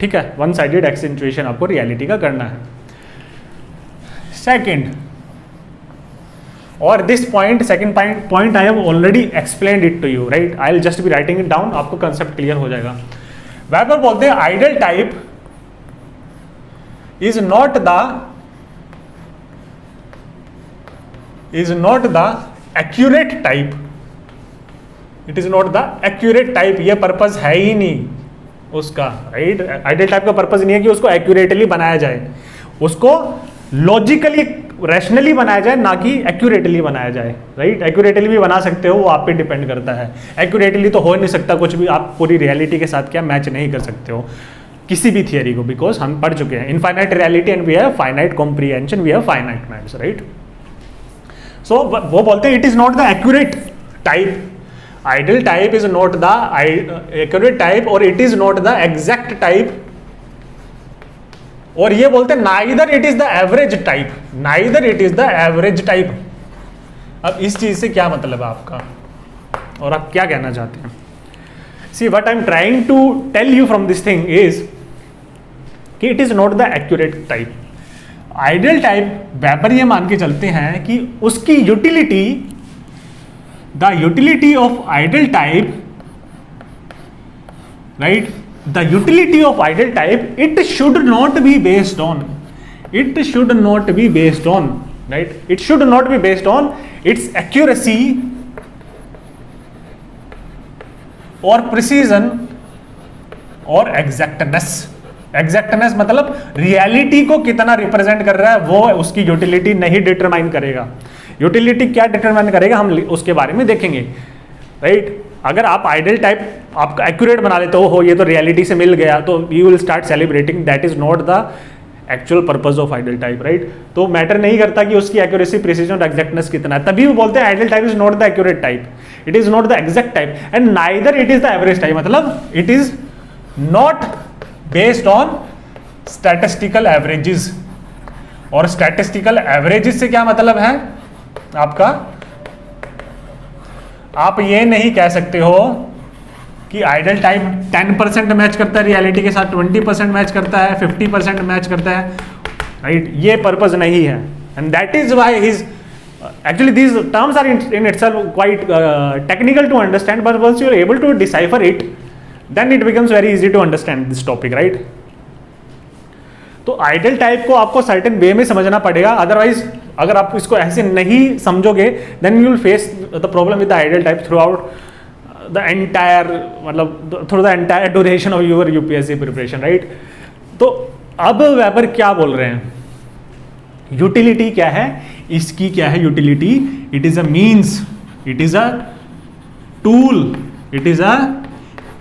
ठीक है, वन साइडेड एक्सेंचुएशन आपको रियलिटी का करना है। सेकेंड, और this point, second point I have already explained it to you, right? I will just be writing it down, आपको concept clear हो जाएगा। वेबर बोलते हैं ideal type is not the accurate type, it is not the accurate type, ये purpose है ही नहीं उसका, राइट? आइडियल टाइप का पर्पज नहीं है कि उसको एक्यूरेटली बनाया जाए, उसको लॉजिकली रैशनली बनाया जाए, ना कि एक्यूरेटली बनाया जाए, राइट? एक्यूरेटली भी बना सकते हो, वो आप पे डिपेंड करता है। एक्यूरेटली तो हो नहीं सकता कुछ भी, आप पूरी रियलिटी के साथ क्या मैच नहीं कर सकते हो किसी भी थियरी को, बिकॉज हम पढ़ चुके हैं infinite reality and we have finite comprehension, we have finite minds, right? So वो बोलते हैं it is not the accurate type, ideal type is not the accurate type और it is not the exact type, और ये बोलते हैं neither it is the average type, neither it is the average type. अब इस चीज से क्या मतलब है आपका और आप क्या कहना चाहते हैं? See what I am trying to tell you from this thing is कि it is not the accurate type. Ideal type Weber ये मान के चलते हैं कि उसकी utility, the utility of ideal type, right, the utility of ideal type, it should not be based on, it should not be based on, right, it should not be based on its accuracy or precision or exactness। exactness मतलब reality को कितना represent कर रहा है वो उसकी utility नहीं determine करेगा। यूटिलिटी क्या डिटरमाइन करेगा हम उसके बारे में देखेंगे, राइट? अगर आप आइडियल टाइप आपका एक्यूरेट बना लेते हो ये तो रियलिटी से मिल गया, तो you will start celebrating, that is not the actual purpose of ideal type, right? तो मैटर नहीं करता कि उसकी एक्यूरेसी, प्रिसीजन और एक्जैक्टनेस कितना है, तभी वो बोलते हैं ideal type is not the accurate type, it is not the exact type and neither it is the average type, मतलब it is not based on statistical averages. और स्टैटिस्टिकल एवरेजेस से क्या मतलब है आपका? आप ये नहीं कह सकते हो कि आइडियल टाइप 10% मैच करता है रियलिटी के साथ, 20% मैच करता है, 50% मैच करता है, राइट? ये पर्पज नहीं है and that is why his actually these terms are in itself quite technical to understand, but once you are able to decipher it then it becomes very easy to understand this topic, right? तो ideal type को आपको certain way में समझना पड़ेगा, otherwise अगर आप इसको ऐसे नहीं समझोगे then you will face the problem with the ideal type throughout the entire, मतलब through the entire duration of your UPSC preparation, right? तो अब वेबर क्या बोल रहे हैं? यूटिलिटी क्या है इसकी? क्या है utility? It is a means, it is a tool, it is a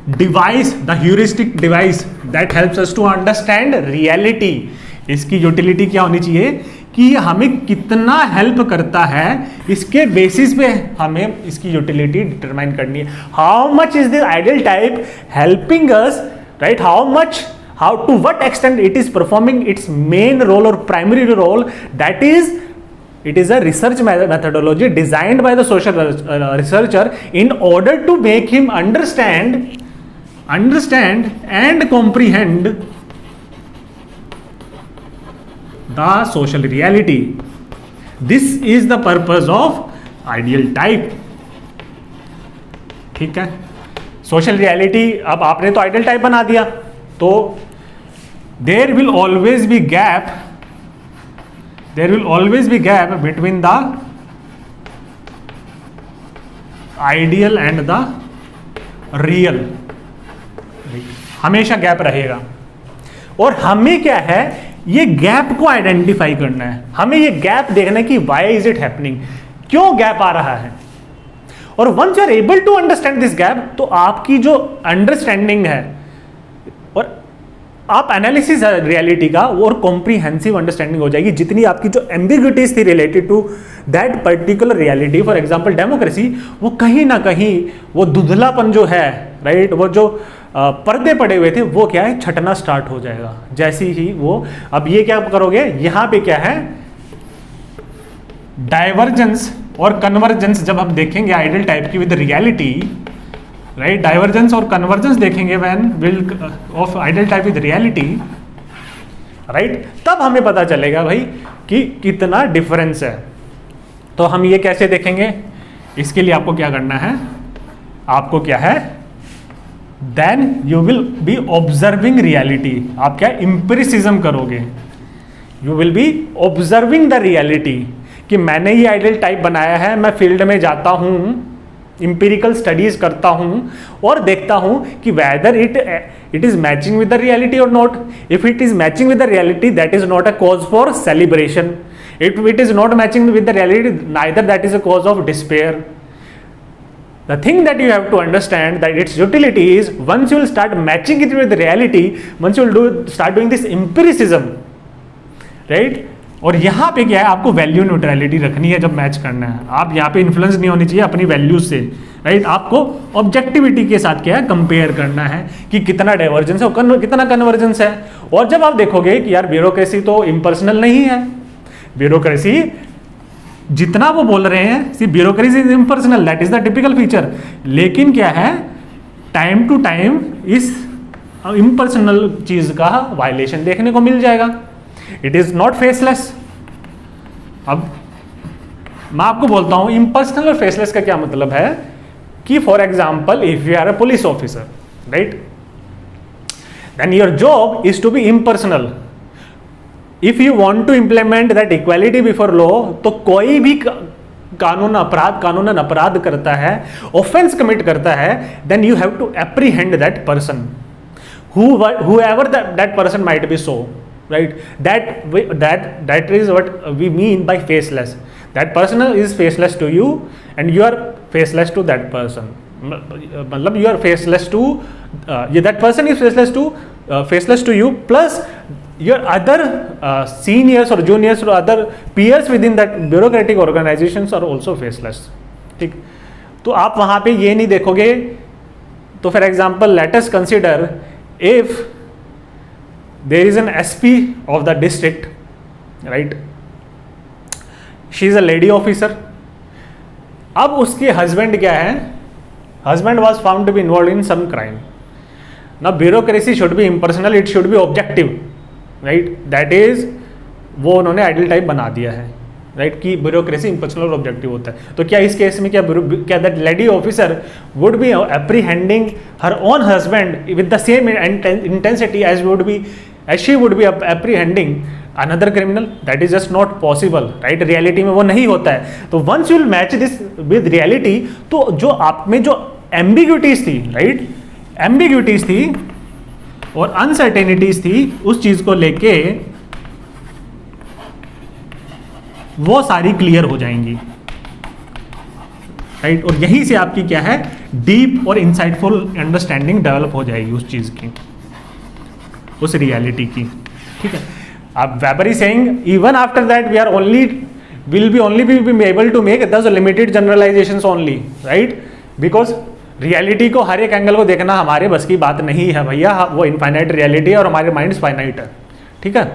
device, the heuristic device that helps us to understand reality. इसकी यूटिलिटी क्या होनी चाहिए कि ये हमें कितना हेल्प करता है, इसके बेसिस पे हमें इसकी यूटिलिटी डिटरमाइन करनी है। How much is the ideal type helping us, right? how to what extent it is performing its main role or primary role, that is, it is a research methodology designed by the social researcher in order to make him understand and comprehend the social reality. This is the purpose of ideal type. ठीक है, social reality अब आपने तो ideal type बना दिया, तो there will always be gap between the ideal and the real, हमेशा gap रहेगा। और हमें क्या है, ये गैप को आइडेंटिफाई करना है, हमें ये गैप देखना है कि वाई इज इट हैपनिंग, क्यों गैप आ रहा है। और once you are able to understand this gap, तो आपकी जो अंडरस्टैंडिंग है और आप एनालिसिस है रियलिटी का और कॉम्प्रीहेंसिव अंडरस्टैंडिंग हो जाएगी। जितनी आपकी जो एम्बिग्विटीज थी related to that particular reality, for example democracy, वो कहीं ना कहीं वो धुंधलापन जो है, राइट, वो जो पर्दे पड़े हुए थे वो क्या है, छटना स्टार्ट हो जाएगा जैसे ही वो। अब ये क्या करोगे, यहाँ पे क्या है, डाइवर्जेंस और कन्वर्जेंस जब हम देखेंगे आइडियल टाइप की विद रियलिटी, राइट, डाइवर्जेंस और कन्वर्जेंस देखेंगे when will of ideal type with reality, right, तब हमें पता चलेगा भाई कि कितना डिफरेंस है। तो हम ये कैसे देखेंगे, इसके लिए आपको क्या करना है, आपको क्या है, then you will be observing reality, आप क्या इंपेरिसिज्म करोगे, you will be observing the reality कि मैंने ये आइडियल टाइप बनाया है, मैं फील्ड में जाता हूँ, इंपेरिकल स्टडीज करता हूँ और देखता हूँ कि whether it is matching with the reality और not. If it is matching with the reality that is not a cause for celebration. If it is not matching with the reality, neither that is a cause of despair. The thing that you have to understand that its utility is once you will start matching it with the reality, once you will start doing this empiricism, right? और यहाँ पे क्या है, आपको value neutrality रखनी है जब match करना है. आप यहाँ पे इन्फ्लुएंस नहीं होनी चाहिए अपनी वैल्यूज से, राइट? आपको ऑब्जेक्टिविटी के साथ क्या है, कंपेयर करना है कि कितना डाइवर्जेंस है और कितना कन्वर्जेंस है. और जब आप देखोगे कि यार ब्यूरोक्रेसी तो इम्पर्सनल नहीं है, ब्यूरोक्रेसी जितना वो बोल रहे हैं, see bureaucracy is impersonal, that is the typical feature, लेकिन क्या है, टाइम टू टाइम इस इम्पर्सनल चीज का वायलेशन देखने को मिल जाएगा. It is not faceless. अब मैं आपको बोलता हूं इम्पर्सनल और फेसलेस का क्या मतलब है कि for example if you are a police officer, right, then your job is to be impersonal. If you want to implement that equality before law, तो कोई भी कानूनन अपराध करता है, ऑफेंस कमिट करता है, then you have to apprehend that person, whoever that person might be. So right, that is what we mean by faceless. That person is faceless to you and you are faceless to that person. मतलब you are faceless to that person is faceless to you, plus your other seniors or juniors or other peers within that bureaucratic organizations are also faceless. ठीक, तो आप वहाँ पे ये नहीं देखोगे. तो for example let us consider if there is an SP of the district, right, she is a lady officer. अब उसके हस्बैंड क्या है, husband was found to be involved in some crime. Now bureaucracy should be impersonal, it should be objective, right? That is, वो उन्होंने ideal type बना दिया है, right, कि ब्यूरोक्रेसी इम्पर्सनल और ऑब्जेक्टिव होता है. तो क्या इस केस में क्या that lady officer would be apprehending her own husband with the same intensity as she would be apprehending another criminal? That is just not possible, right? Reality में वो नहीं होता है. तो once you will match this with reality, तो जो आप में जो एम्बिग्यूटीज थी, राइट, एम्बिग्यूटीज थी और अनसर्टेनिटीज थी, उस चीज को लेके वो सारी क्लियर हो जाएंगी, राइट? और यहीं से आपकी क्या है, डीप और इंसाइटफुल अंडरस्टैंडिंग डेवलप हो जाएगी उस चीज की, उस रियलिटी की. ठीक है. अब Weber is saying even after that we are only will be able to make this limited generalizations only, right? Because reality को हर एक एंगल को देखना हमारे बस की बात नहीं है भैया, वो इनफाइनाइट रियलिटी है और हमारे माइंड्स फाइनाइट है. ठीक है.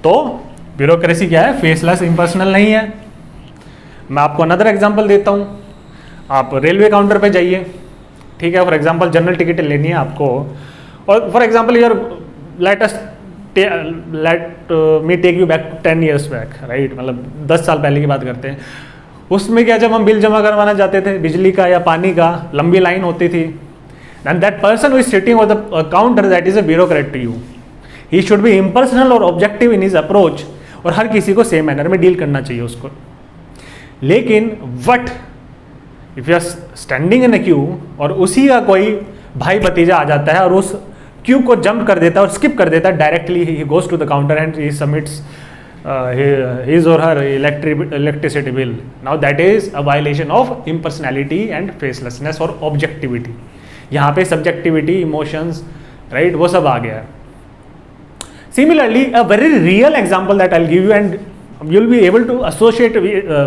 तो ब्यूरोक्रेसी क्या है, फेसलेस, इम्पर्सनल नहीं है. मैं आपको अनदर एग्जांपल देता हूँ. आप रेलवे काउंटर पे जाइए, ठीक है, फॉर एग्जांपल जनरल टिकट लेनी है आपको, और for example your let me take you back 10 years back, right, मतलब 10 साल पहले की बात करते हैं. उसमें क्या, जब हम बिल जमा करवाना जाते थे बिजली का या पानी का, लंबी लाइन होती थी, and that person is sitting on the counter, that is a bureaucrat to you. He should be impersonal और ऑब्जेक्टिव इन हिज अप्रोच, और हर किसी को सेम मैनर में डील करना चाहिए उसको. लेकिन what if you are standing in a queue और उसी का कोई भाई भतीजा आ जाता है और उस क्यू को जंप कर देता है और स्किप कर देता है, directly he goes to the counter and he submits his or her electricity bill. Now that is a violation of impersonality and facelessness or objectivity. यहाँ पे subjectivity, emotions, right, वो सब आ गया है. Similarly, a very real example that I'll give you and you'll be able to associate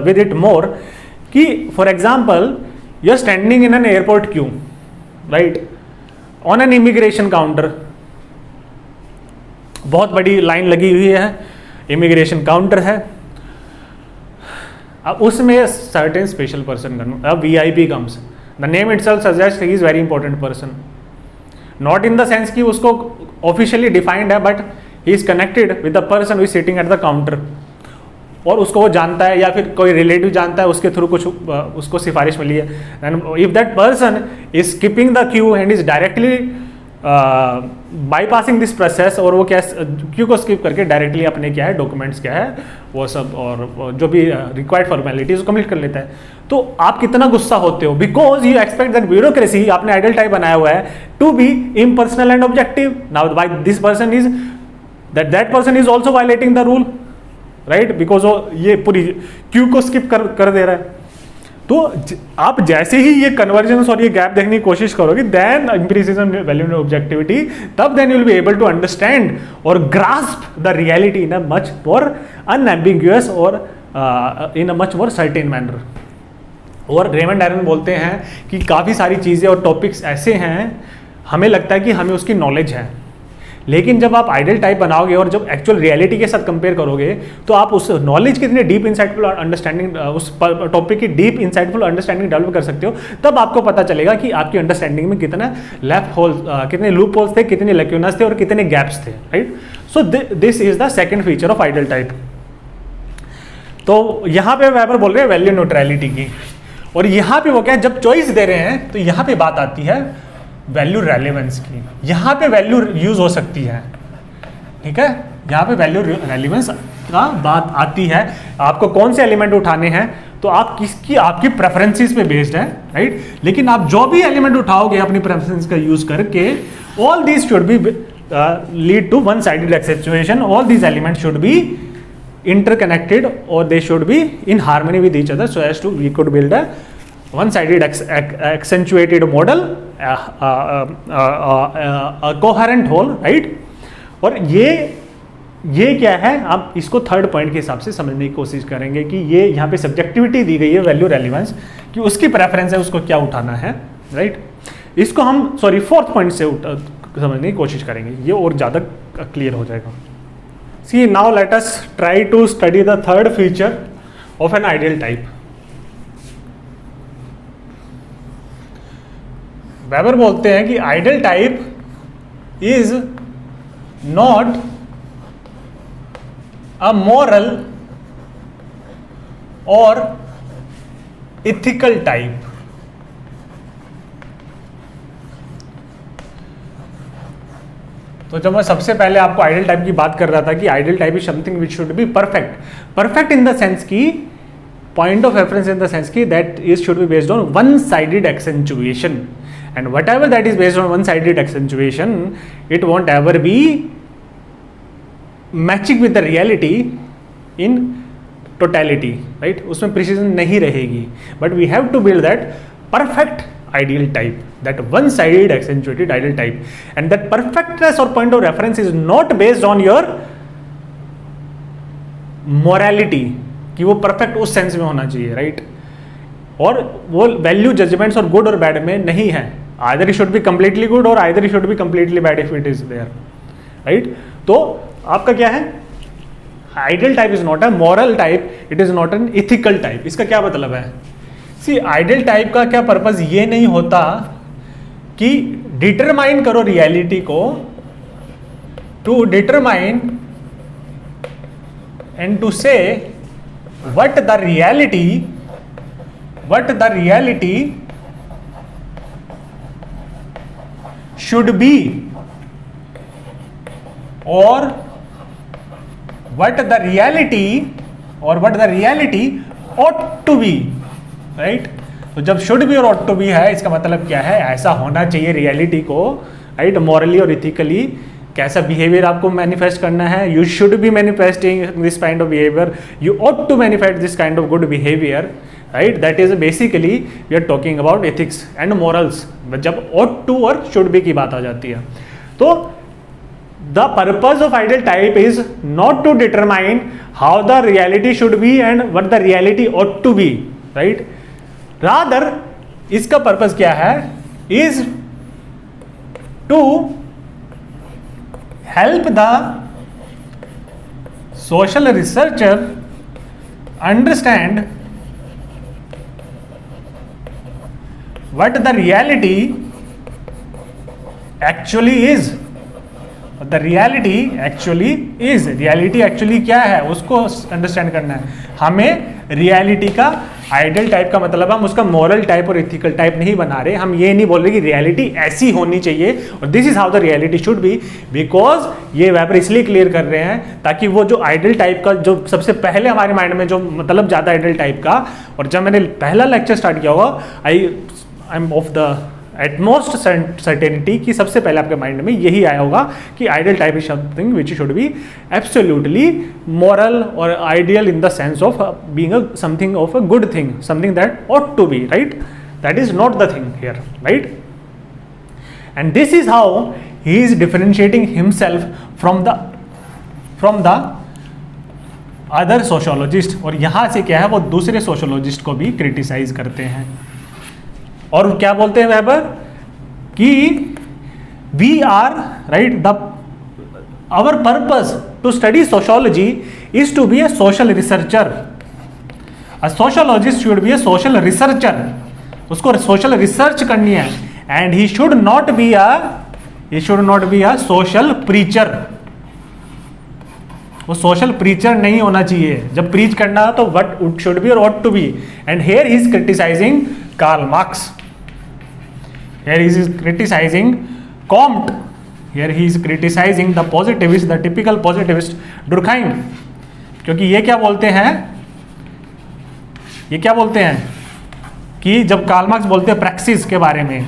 with it more, कि for example, you're standing in an airport queue, right, on an immigration counter. बहुत बड़ी line लगी हुई है, immigration counter है. अब उसमें certain special person का, अब VIP comes, the name itself suggest he is very important person, not in the sense कि उसको ऑफिशियली डिफाइंड है, but he is connected with the person who is sitting at the counter. और उसको वो जानता है या फिर कोई रिलेटिव जानता है, उसके थ्रू कुछ उसको सिफारिश मिली है, and if that person is skipping the Q and is directly bypassing this process, और वो क्या क्यू को स्किप करके डायरेक्टली अपने क्या है डॉक्यूमेंट्स क्या है वो सब और जो भी रिक्वायर्ड फॉर्मेलिटीज कंप्लीट कर लेता है, तो आप कितना गुस्सा होते हो, because you expect that bureaucracy, आपने आइडल टाइप बनाया हुआ है to be impersonal and objective. Now by this person is that person is also violating the rule, right, because वो ये पूरी क्यू को स्किप कर दे रहा है. तो आप जैसे ही ये कन्वर्जेंस और ये गैप देखने की कोशिश करोगे, then imprecision value and objectivity, तब then you will be able to understand और grasp the reality in a much more unambiguous और in a much more certain manner. और रेमंड एरन बोलते हैं कि काफ़ी सारी चीज़ें और टॉपिक्स ऐसे हैं हमें लगता है कि हमें उसकी नॉलेज है, लेकिन जब आप आइडल टाइप बनाओगे और जब एक्चुअल रियलिटी के साथ कंपेयर करोगे तो आप उस नॉलेज कितने डीप इंसाइटफुल अंडरस्टैंडिंग, उस टॉपिक की डीप इंसाइटफुल अंडरस्टैंडिंग डेवलप कर सकते हो. तब आपको पता चलेगा कि आपकी अंडरस्टैंडिंग में कितना लेफ्ट होल, कितने लूप होल्स थे, कितने लैक्यूनास थे और कितने गैप्स थे, right. So this is the second feature of ideal type. तो यहाँ पे वेबर बोल रहे हैं वैल्यू न्यूट्रलिटी की, और यहाँ पे वो क्या है, जब चॉइस दे रहे हैं तो यहाँ पे बात आती है वैल्यू रेलेवेंस की. यहाँ पे वैल्यू यूज हो सकती है, ठीक है, यहाँ पे वैल्यू रेलेवेंस का बात आती है. आपको कौन से एलिमेंट उठाने हैं तो आप किसकी, आपकी प्रेफरेंसेस पे बेस्ड है, राइट. लेकिन आप जो भी एलिमेंट उठाओगे अपनी प्रेफरेंस का यूज करके, all these should be lead to one sided accentuation. All these element should be interconnected or they should be in harmony with each other so as to we could build a one-sided accentuated model, a coherent whole, right. और ये क्या है, आप इसको third point के हिसाब से समझने की कोशिश करेंगे कि ये यहाँ पे सब्जेक्टिविटी दी गई है वैल्यू रेलिवेंस, कि उसकी प्रेफरेंस है, उसको क्या उठाना है, राइट. इसको हम फोर्थ पॉइंट से समझने की कोशिश करेंगे, ये और ज़्यादा क्लियर हो जाएगा. See, now let us try to study the third feature of an ideal type. Weber बोलते हैं कि ideal type is not a moral or ethical type. तो जब मैं सबसे पहले आपको आइडल टाइप की बात कर रहा था कि ideal type is something which should be perfect in the sense की, point of reference in the sense की that is should be based on one sided accentuation, and whatever that is based on one sided accentuation it won't ever be matching with the reality in totality, right. उसमें precision नहीं रहेगी, but we have to build that perfect ideal type, that one-sided accentuated ideal type, and that perfectness or point of reference is not based on your morality, कि वो perfect उस sense में होना चाहिए, right. और वो वैल्यू जजमेंट्स और good और बैड में नहीं है, either it should be completely good or either it should be completely bad if it is there, right. तो आपका क्या है, ideal type is not a moral type, it is not an ethical type. इसका क्या मतलब है? सी idol type का क्या पर्पस ये नहीं होता कि डिटरमाइन करो रियलिटी को, to determine and to say what the reality should be और what the reality ought to be, right. तो जब शुड बी और ऑट टू बी है, इसका मतलब क्या है, ऐसा होना चाहिए रियलिटी को, राइट. मॉरली और इथिकली कैसा बिहेवियर आपको मैनिफेस्ट करना है, you should be manifesting this kind of behaviour, you ought to manifest this kind of good behaviour, right. That is basically we are talking about ethics and morals, जब ought to और should be की बात आ जाती है. तो the purpose of ideal type is not to determine how the reality should be and what the reality ought to be, right. Rather इसका purpose क्या है, is to help the social researcher understand what the reality actually is, the reality actually is, reality actually क्या है उसको understand करना है हमें। Reality का आइडियल टाइप का मतलब हम उसका मॉरल टाइप और इथिकल टाइप नहीं बना रहे, हम ये नहीं बोल रहे कि रियलिटी ऐसी होनी चाहिए और this is how the reality should B, because ये वेबर इसलिए क्लियर कर रहे हैं ताकि वो जो आइडियल टाइप का जो सबसे पहले हमारे माइंड में जो मतलब ज़्यादा आइडियल टाइप का, और जब मैंने पहला लेक्चर स्टार्ट किया होगा I am of the utmost certainty कि सबसे पहले आपके माइंड में यही आया होगा कि ideal type is something which should be absolutely moral और ideal in the sense of being something of a good thing, something that ought to be, right, that is not the thing here, right. And this is how he is differentiating himself from the other sociologist, और यहां से क्या है वो दूसरे sociologist को भी criticise करते हैं। और क्या बोलते हैं वेबर कि we are right the our purpose to study sociology is to be a social researcher, a sociologist should be a social researcher, उसको सोशल रिसर्च करनी है, and he should not be a social preacher, वो social preacher नहीं होना चाहिए। जब preach करना तो व्हाट इट शुड बी और what to be, and here he is criticising Karl Marx, here he is criticizing Comte, here he is criticizing the positivist, the typical positivist Durkheim, क्योंकि ये क्या बोलते हैं कि जब कार्ल मार्क्स बोलते हैं प्रैक्सिस के बारे में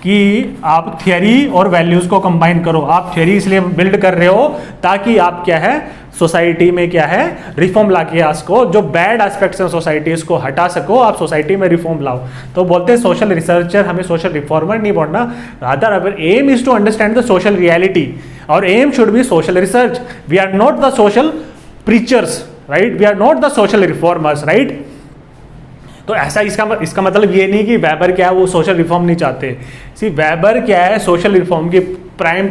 कि आप थियरी और वैल्यूज को कंबाइन करो, आप थियरी इसलिए बिल्ड कर रहे हो ताकि आप क्या है सोसाइटी में क्या है रिफॉर्म ला के सको, जो बैड एस्पेक्ट्स हैं सोसाइटी इसको हटा सको, आप सोसाइटी में रिफॉर्म लाओ। तो बोलते हैं सोशल रिसर्चर, हमें सोशल रिफॉर्मर नहीं बोलना, rather our aim is to understand the social reality, और aim should be social research. We are not the social preachers, right, we are not the social reformers, right. तो ऐसा इसका मतलब ये नहीं कि वेबर क्या है वो सोशल रिफॉर्म नहीं चाहते। सी वेबर क्या है सोशल रिफॉर्म की प्राइम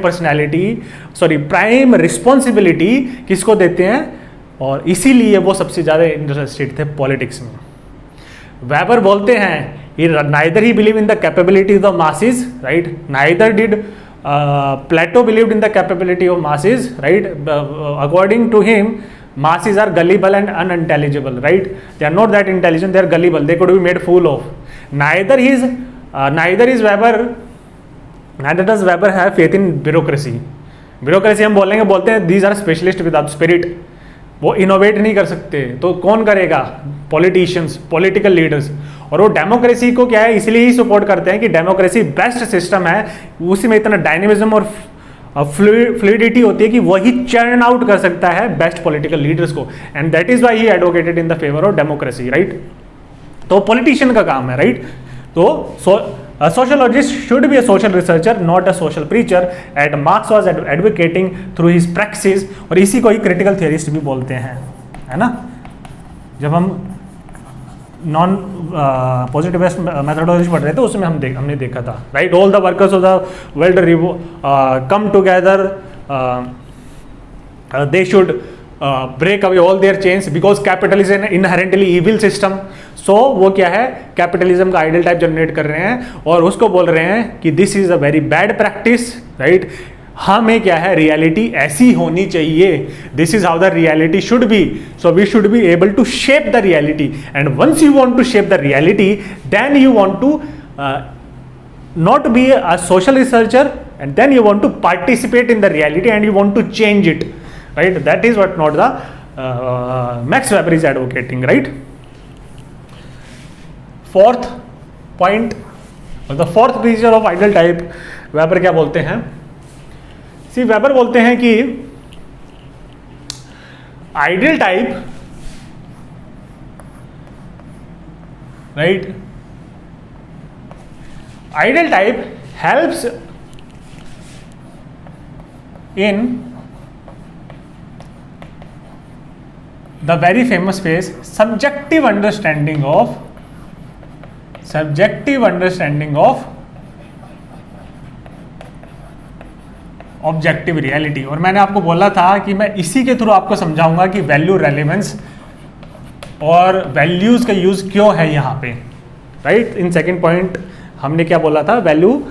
रिस्पॉन्सिबिलिटी किसको देते हैं, और इसीलिए वो सबसे ज़्यादा इंटरेस्टेड थे पॉलिटिक्स में। वेबर बोलते हैं neither he believe in the capability of masses, right, neither did Plato believed in the capability of masses, right, according to him masses are gullible and unintelligible, right, they are not that intelligent, they are gullible, they could be made fool of. Neither does Weber have faith in bureaucracy हम बोलते हैं these are specialists without spirit, वो innovate नहीं कर सकते, तो कौन करेगा, पॉलिटिशियंस, पॉलिटिकल लीडर्स। और वो डेमोक्रेसी को क्या है इसलिए ही सपोर्ट करते हैं कि डेमोक्रेसी बेस्ट सिस्टम है, उसी में इतना डायनेमिज्म और फ्लूइडिटी होती है कि वही चर्न आउट कर सकता है बेस्ट पॉलिटिकल लीडर्स को, and that is why he advocated in the favour of democracy, right. तो पॉलिटिशियन का काम है, राइट। तो sociologist should B a social researcher not a social preacher, and marks was advocating through his practice, और इसी को ही critical theorist भी बोलते हैं, है ना। जब हम नॉन पॉजिटिविस्ट मेथोडोलॉजी पढ़ रहे थे उसमें हमने देखा था, right, all the workers of the world come together, they should break away all their chains because capitalism is an inherently evil system. So वो क्या है कैपिटलिज्म का आइडियल टाइप जनरेट कर रहे हैं और उसको बोल रहे हैं कि this is a very bad practice, right. हमें क्या है रियलिटी ऐसी होनी चाहिए, this is how the reality should be, so we should be able to shape the reality, and once you want to shape the reality then you want to not be a social researcher, and then you want to participate in the reality and you want to change it, right, that is what not the Max Weber is advocating, right. Fourth point, the fourth feature of ideal type, Weber क्या बोलते हैं, सी weber बोलते हैं कि ideal type, right, ideal type helps in the very famous phrase subjective understanding of objective reality. और मैंने आपको बोला था कि मैं इसी के थ्रू आपको समझाऊंगा कि वैल्यू रेलेवेंस और वैल्यूज का यूज क्यों है यहाँ पे, राइट। इन सेकेंड पॉइंट हमने क्या बोला था, वैल्यू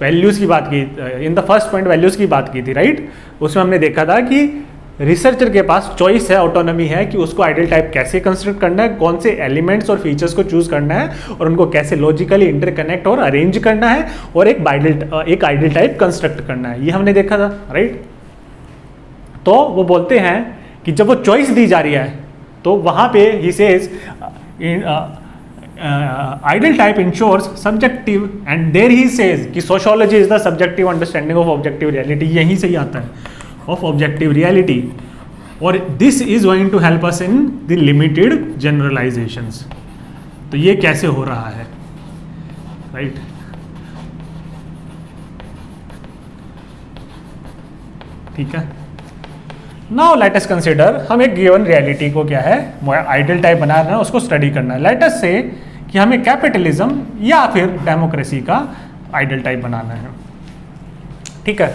वैल्यूज़ की बात की, in the first point values की बात की थी, राइट। उसमें हमने देखा था कि रिसर्चर के पास चॉइस है, ऑटोनॉमी है कि उसको आइडियल टाइप कैसे कंस्ट्रक्ट करना है, कौन से एलिमेंट्स और फीचर्स को चूज करना है और उनको कैसे लॉजिकली इंटरकनेक्ट और अरेंज करना है और एक आइडियल टाइप कंस्ट्रक्ट करना है, ये हमने देखा था, राइट। तो वो बोलते हैं कि जब वो चॉइस दी जा रही है तो वहाँ पे he says ideal type ensures subjective, and there he says कि sociology is the subjective understanding of objective reality, यहीं से ही आता है of objective reality, और this is going to help us in the limited generalizations। तो ये कैसे हो रहा है, राइट। ठीक है, नाउ लेट अस कंसिडर, हम एक गिवन रियलिटी को क्या है आइडियल टाइप बनाना है, उसको स्टडी करना है। लेट अस से कि हमें कैपिटलिज्म या फिर डेमोक्रेसी का आइडियल टाइप बनाना है, ठीक है।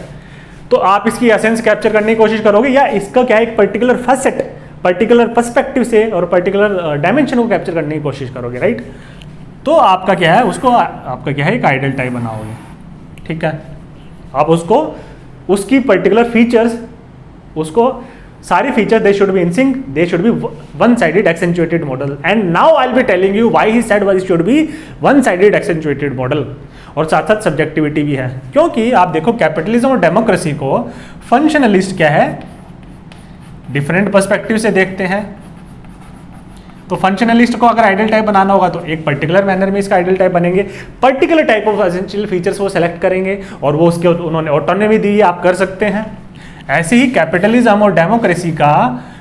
तो आप इसकी एसेंस कैप्चर करने की कोशिश करोगे या इसका क्या है एक पर्टिकुलर फैसेट, पर्टिकुलर पर्सपेक्टिव से और पर्टिकुलर डायमेंशन को कैप्चर करने की कोशिश करोगे, राइट। तो आपका क्या है, उसको आपका क्या है एक आइडियल टाइप बनाओगे, ठीक है। आप उसको उसकी पर्टिकुलर फीचर्स, उसको सारी feature they should be in sync, they should be one sided accentuated model, and now I will be telling you why he said why should be one sided accentuated model, और साथ साथ subjectivity भी है। क्योंकि आप देखो capitalism और democracy को फंक्शनलिस्ट क्या है डिफरेंट पर्सपेक्टिव से देखते हैं। तो फंक्शनलिस्ट को अगर आइडियल टाइप बनाना होगा तो एक पर्टिकुलर मैनर में इसका आइडियल टाइप बनेंगे, particular type of essential features वो सेलेक्ट करेंगे और वो उसके उन्होंने ऑटोनॉमी दी है, आप कर सकते हैं। ऐसे ही कैपिटलिज्म और डेमोक्रेसी का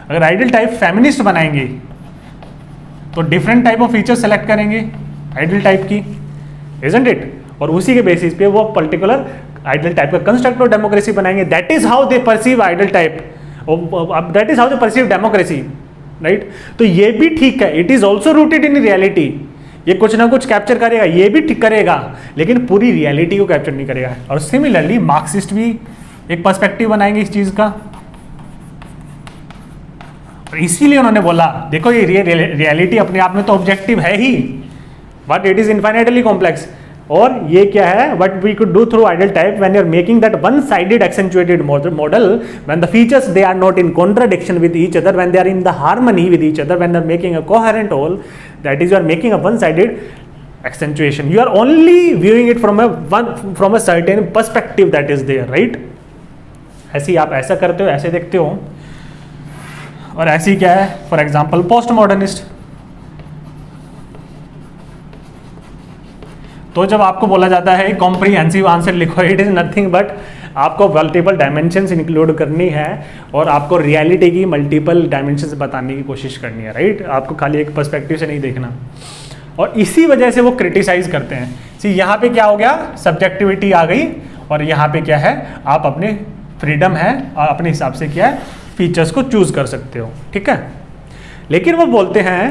अगर आइडियल टाइप फेमिनिस्ट बनाएंगे तो different type of features select करेंगे आइडियल टाइप की, इजंट इट, और उसी के बेसिस पे वो पर्टिकुलर आइडियल टाइप का कंस्ट्रक्ट ऑफ डेमोक्रेसी बनाएंगे। That is how they perceive ideal type, that is how they perceive democracy, right. तो ये भी ठीक है, it is also rooted in reality, ये कुछ ना कुछ कैप्चर करेगा, ये भी ठीक करेगा, लेकिन पूरी रियलिटी को कैप्चर नहीं करेगा। और सिमिलरली मार्क्सिस्ट भी एक पर्सपेक्टिव बनाएंगे इस चीज का, और इसीलिए उन्होंने बोला देखो ये रियलिटी अपने आप में तो ऑब्जेक्टिव है ही, but it is infinitely complex. और ये क्या है, what we could do through ideal type when you're making that one-sided accentuated model, when the features they are not in contradiction with each other, when they are in the harmony with each other, when they're making a coherent whole, that is you are making a one-sided accentuation. You are only viewing it from a certain perspective that is there, right? ऐसे ही आप ऐसा करते हो, ऐसे देखते हो, और ऐसे ही क्या है, फॉर एग्जाम्पल पोस्ट मॉडर्निस्ट। तो जब आपको बोला जाता है कॉम्प्रिहेंसिव आंसर लिखो, इट इज नथिंग बट आपको मल्टीपल डायमेंशंस इंक्लूड करनी है और आपको रियलिटी की मल्टीपल डायमेंशंस बताने की कोशिश करनी है, राइट। आपको खाली एक पर्सपेक्टिव से नहीं देखना, और इसी वजह से वो क्रिटिसाइज करते हैं। सी यहाँ पे क्या हो गया, सब्जेक्टिविटी आ गई, और यहाँ पे क्या है, आप अपने फ्रीडम है और अपने हिसाब से क्या है फीचर्स को चूज कर सकते हो, ठीक है। लेकिन वो बोलते हैं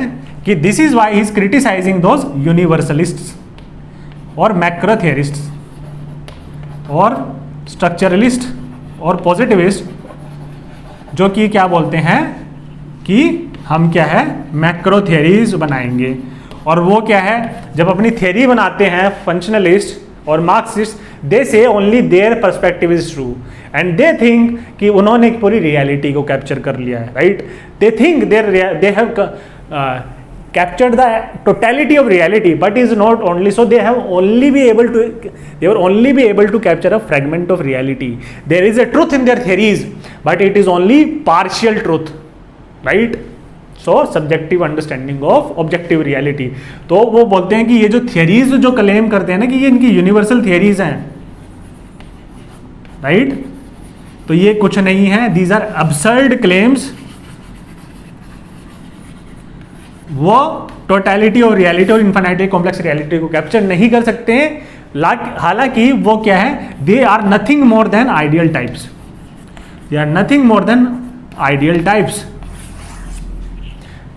कि this is why he is criticizing those universalists और मैक्रो थियरिस्ट और स्ट्रक्चरलिस्ट और पॉजिटिविस्ट, जो कि क्या बोलते हैं कि हम क्या है मैक्रो थियरीज बनाएंगे। और वो क्या है, जब अपनी थियरी बनाते हैं फंक्शनलिस्ट और मार्क्सिस्ट, दे से only their perspective is true and they think कि उन्होंने पूरी रियलिटी को कैप्चर कर लिया है, right. They think they have captured the totality of reality, but is not only so, they were only be able to capture a fragment of reality. There is a truth in their theories, but it is only partial truth, right? So subjective understanding of objective reality. तो वो बोलते हैं कि ये जो theories जो claim करते हैं ना कि ये इनकी universal theories हैं, right? तो ये कुछ नहीं है, these are absurd claims। वो टोटलिटी और रियलिटी और इन्फिनिटी कॉम्प्लेक्स रियलिटी को कैप्चर नहीं कर सकते हैं। हालांकि वो क्या है, they are nothing more than ideal types, they are nothing more than ideal types.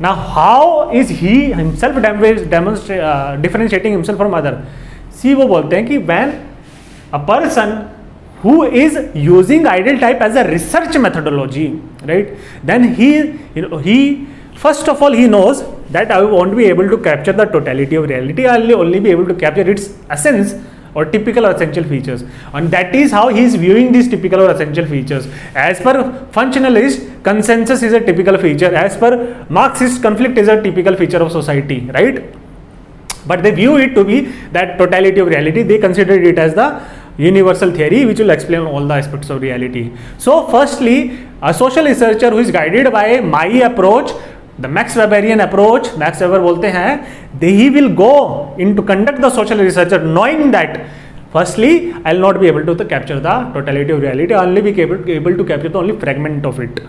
Now how is he himself differentiating himself from other? See वो बोलते हैं कि when a person who is using ideal type as a research methodology, right, then he first of all he knows that I won't be able to capture the totality of reality, I will only be able to capture its essence or typical or essential features, and that is how he is viewing these typical or essential features. As per functionalist, consensus is a typical feature. As per Marxist, conflict is a typical feature of society, right? But they view it to be that totality of reality. They consider it as the universal theory which will explain all the aspects of reality. So firstly, a social researcher who is guided by my approach, the Max Weberian approach, Max Weber बोलते हैं, he will go in to conduct the social researcher knowing that firstly I will not be able to capture the totality of reality, I will only be able to capture the only fragment of it.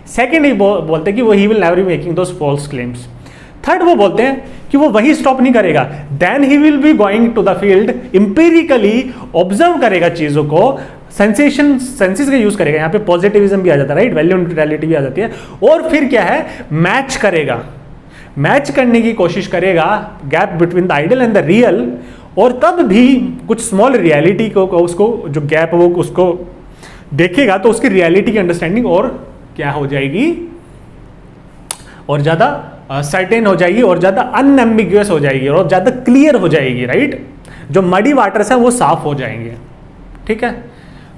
Second, ही बोलते हैं कि वो he will never be making those false claims. Third, वो बोलते हैं कि वो वही स्टॉप नहीं करेगा, then he will be going to the field, empirically observe करेगा चीज़ों को, सेंसेस का यूज करेगा, यहाँ पे पॉजिटिविज्म भी आ जाता है, राइट, वैल्यू न्यूट्रलिटी भी आ जाती है, और फिर क्या है, मैच करेगा, मैच करने की कोशिश करेगा gap between the ideal and the real, और तब भी कुछ स्मॉल रियलिटी को उसको जो गैप वो उसको देखेगा तो उसकी रियलिटी की अंडरस्टैंडिंग और क्या हो जाएगी, और ज़्यादा सर्टेन हो जाएगी, और ज़्यादा अनएम्बिग्यूअस हो जाएगी, और ज़्यादा क्लियर हो जाएगी, राइट, जो मडी वाटर्स हैं वो साफ हो जाएंगे, ठीक है।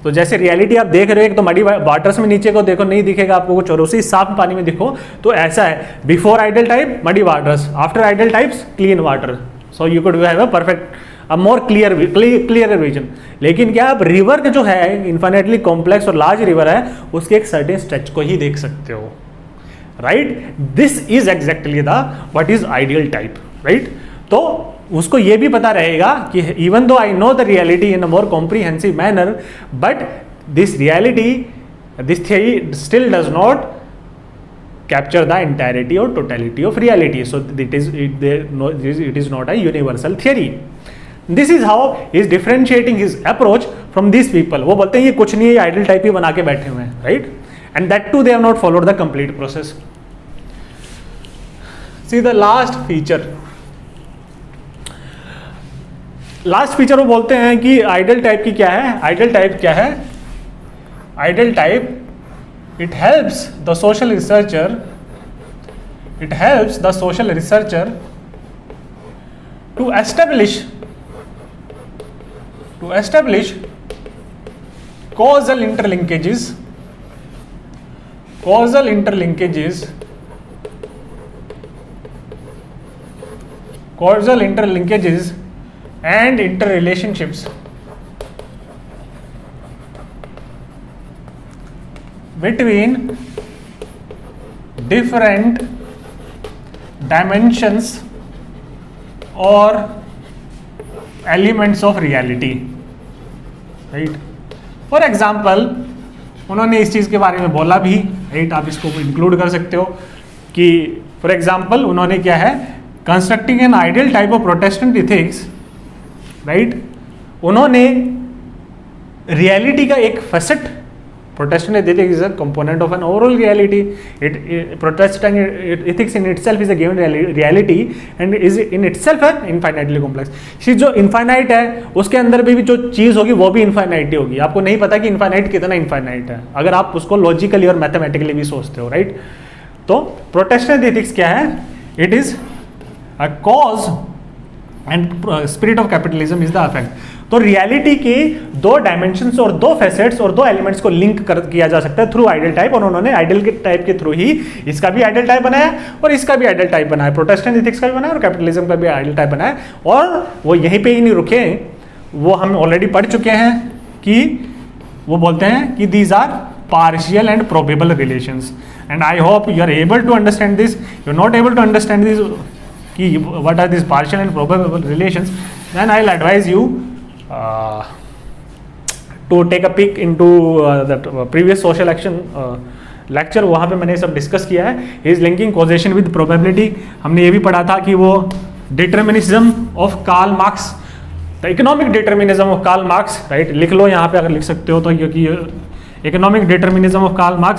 तो जैसे रियलिटी आप देख रहे हो, एक तो मडी वाटर्स में नीचे को देखो नहीं दिखेगा आपको कुछ, और उसी साफ पानी में देखो तो ऐसा है, before ideal type muddy waters, after ideal types clean water, so you could have a perfect a more clear vision. लेकिन क्या आप रिवर जो है इन्फिनिटली कॉम्प्लेक्स और लार्ज रिवर है, उसके एक सर्टेन स्ट्रेच को ही देख सकते हो, right, this is exactly the what is ideal type, right. तो उसको ये भी पता रहेगा कि even though I know the reality in a more comprehensive manner, but this reality, this theory still does not capture the entirety or totality of reality, so it is not a universal theory. This is how he is differentiating his approach from these people. वो बोलते हैं ये कुछ नहीं है, ideal type ही बना के बैठे हुए हैं, right, and that too they have not followed the complete process. See the last feature वो बोलते हैं कि आइडियल टाइप की क्या है, आइडियल टाइप क्या है, ideal type it helps the social researcher to establish causal interlinkages and interrelationships between different dimensions or elements of reality, right. For example, उन्होंने इस चीज़ के बारे में बोला भी, राइट, आप इसको इंक्लूड कर सकते हो कि फॉर एग्जाम्पल उन्होंने क्या है, constructing an ideal type of Protestant ethics, right, उन्होंने रियलिटी का एक facet, Protestant ethics is a component of an overall reality. Protestant ethics in itself is a given reality and is in itself an infinitely complex. चीज़ जो infinite है उसके अंदर भी जो चीज़ होगी वो भी infinite ही होगी, आपको नहीं पता कि infinite कितना infinite है अगर आप उसको logically और mathematically भी सोचते हो, राइट। तो Protestant ethics क्या है, it is a cause and spirit of capitalism is the effect. तो रियलिटी के दो डायमेंशंस और दो फैसेट्स और दो एलिमेंट्स को लिंक किया जा सकता है थ्रू आइडियल टाइप, और उन्होंने आइडियल के टाइप के थ्रू ही इसका भी आइडियल टाइप बनाया और इसका भी आइडियल टाइप बनाया, प्रोटेस्टेंट एथिक्स का भी बनाया और कैपिटलिज्म का भी आइडियल टाइप बनाया। और वो यहीं पे ही नहीं रुके, वो हम ऑलरेडी पढ़ चुके हैं कि वो बोलते हैं कि these are partial and probable relations, and I hope you are able to understand this. You are not able to understand this कि what are this partial and probable relations, then I will advise you to take a peek into that previous social action lecture, वहाँ पे मैंने ये सब discuss किया है। He is linking causation with probability, हमने ये भी पढ़ा था कि वो determinism of Karl Marx, the economic determinism of Karl Marx, right, लिख लो यहाँ पे अगर लिख सकते हो तो, क्योंकि economic determinism of Karl Marx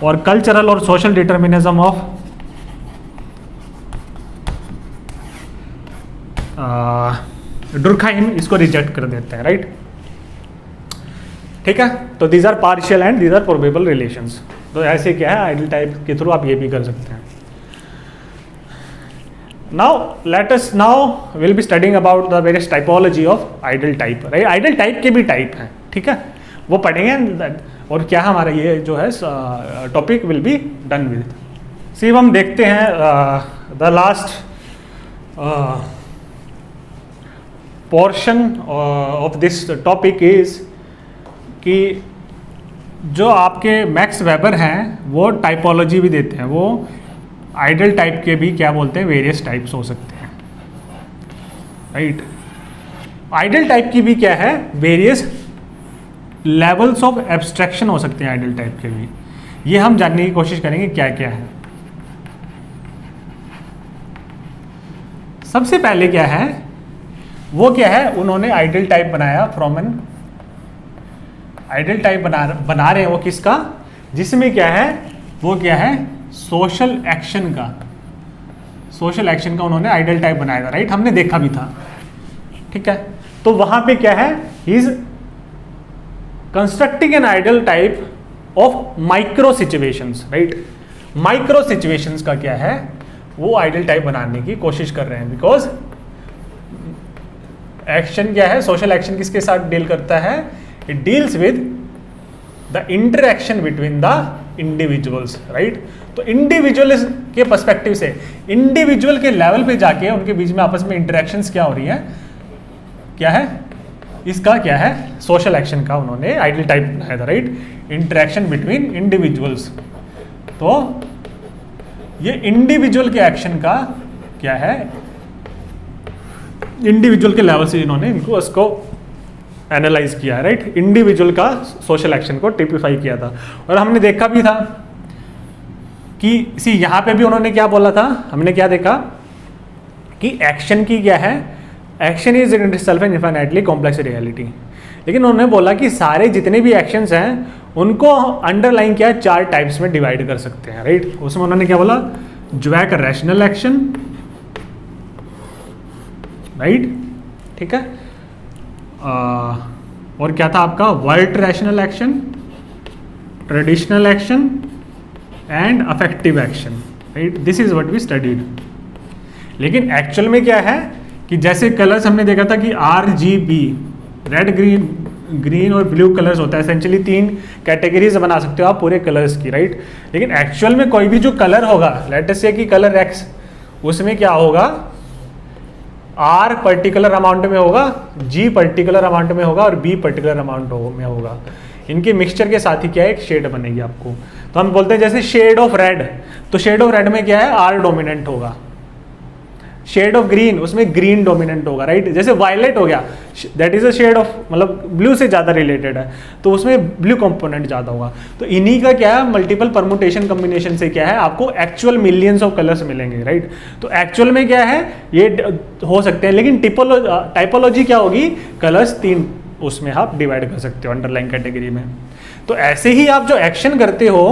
और cultural और social determinism of डुरखाइम इसको रिजेक्ट कर देते हैं, राइट, ठीक है। तो these are partial and these are probable relations. तो ऐसे क्या है, आइडियल टाइप के थ्रू आप ये भी कर सकते हैं। Now let us now we'll be studying about the various typology of ideal type, right? Ideal type के भी टाइप हैं, ठीक है, वो पढ़ेंगे और क्या हमारा ये जो है topic will be done with. See हम देखते हैं the last portion of this topic is कि जो आपके मैक्स वेबर हैं वो टाइपोलॉजी भी देते हैं, वो आइडियल टाइप के भी क्या बोलते हैं, वेरियस टाइप्स हो सकते हैं, राइट। आइडियल टाइप की भी क्या है, वेरियस लेवल्स ऑफ एब्स्ट्रैक्शन हो सकते हैं आइडियल टाइप के भी। ये हम जानने की कोशिश करेंगे क्या क्या है। सबसे पहले क्या है, वो क्या है, उन्होंने आइडियल टाइप बनाया फ्रॉम एन आइडियल टाइप बना रहे हैं वो किसका, जिसमें क्या है, वो क्या है, सोशल एक्शन का, सोशल एक्शन का उन्होंने आइडियल टाइप बनाया था, राइट, हमने देखा भी था, ठीक है। तो वहां पे क्या है, he is constructing an ideal type of micro situations, right. Micro situations का क्या है, वो आइडियल टाइप बनाने की कोशिश कर रहे हैं, बिकॉज एक्शन क्या है, सोशल एक्शन किसके साथ डील करता है, it deals with the interaction between the individuals, right. तो इंडिविजुअल के पर्सपेक्टिव से, इंडिविजुअल के लेवल पे जाके उनके बीच में आपस में इंटरेक्शंस क्या हो रही है, क्या है, इसका क्या है, सोशल एक्शन का उन्होंने आइडियल टाइप बनाया था, राइट। इंटरेक्शन बिटवीन इंडिविजुअल्स, तो ये इंडिविजुअल के एक्शन का क्या है, इंडिविजुअल के लेवल से इन्होंने इनको उसको एनालाइज किया है, राइट। इंडिविजुअल का सोशल एक्शन को टिपिफाई किया था। और हमने देखा भी था कि सी यहाँ पे भी उन्होंने क्या बोला था, हमने क्या देखा कि एक्शन की क्या है, action is in itself an infinitely complex reality. लेकिन उन्होंने बोला कि सारे जितने भी एक्शंस हैं उनको अंडरलाइन क्या है, चार टाइप्स में डिवाइड कर सकते हैं, राइट। उसमें उन्होंने क्या बोला, ज्वैक रैशनल एक्शन, राइट, ठीक है, और क्या था आपका, wert rational action, traditional action and affective action, right. This is what we studied. लेकिन एक्चुअल में क्या है कि जैसे कलर्स हमने देखा था कि RGB, रेड, ग्रीन और ब्लू कलर्स होता है, एसेंशियली 3 कैटेगरीज बना सकते हो आप पूरे कलर्स की, राइट। लेकिन एक्चुअल में कोई भी जो कलर होगा, लेट अस से कि कलर X, उसमें क्या होगा, R पर्टिकुलर अमाउंट में होगा, G पर्टिकुलर अमाउंट में होगा और B पर्टिकुलर अमाउंट में होगा। इनके मिक्सचर के साथ ही क्या है, एक शेड बनेगी आपको। तो हम बोलते हैं जैसे शेड ऑफ रेड, तो शेड ऑफ रेड में क्या है, R डोमिनेंट होगा। शेड ऑफ ग्रीन, उसमें ग्रीन डोमिनेंट होगा, राइट। जैसे वायलेट हो गया, that is a shade of, मतलब ब्लू से ज़्यादा रिलेटेड है, तो उसमें ब्लू कंपोनेंट ज़्यादा होगा। तो इन्हीं का क्या है, मल्टीपल परमुटेशन कम्बिनेशन से क्या है, आपको एक्चुअल मिलियंस ऑफ कलर्स मिलेंगे, राइट। तो एक्चुअल में क्या है, ये हो सकते हैं, लेकिन टाइपोलॉजी क्या होगी, कलर्स 3 उसमें आप डिवाइड कर सकते हो अंडरलाइन कैटेगरी में। तो ऐसे ही आप जो एक्शन करते हो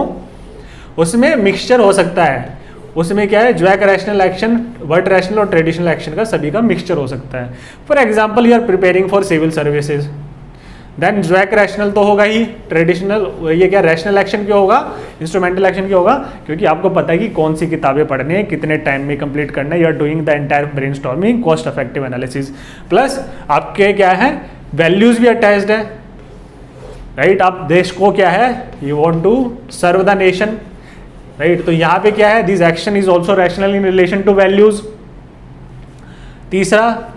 उसमें मिक्सचर हो सकता है, उसमें क्या है, zweck rational action, wert rational और ट्रेडिशनल एक्शन का सभी का मिक्सचर हो सकता है। For example you are preparing for civil services, then zweck rational तो होगा ही, ट्रेडिशनल ये क्या रैशनल एक्शन क्यों होगा, इंस्ट्रूमेंटल एक्शन क्यों होगा, क्योंकि आपको पता है कि कौन सी किताबें पढ़ने हैं, कितने टाइम में कंप्लीट करना है, you are doing the entire brainstorming, cost effective analysis, plus आपके क्या है, वैल्यूज भी अटैच्ड है, राइट। आप देश को क्या है, you want to serve the nation, right. तो यहाँ पे क्या है, this action is also rational in relation to values. तीसरा,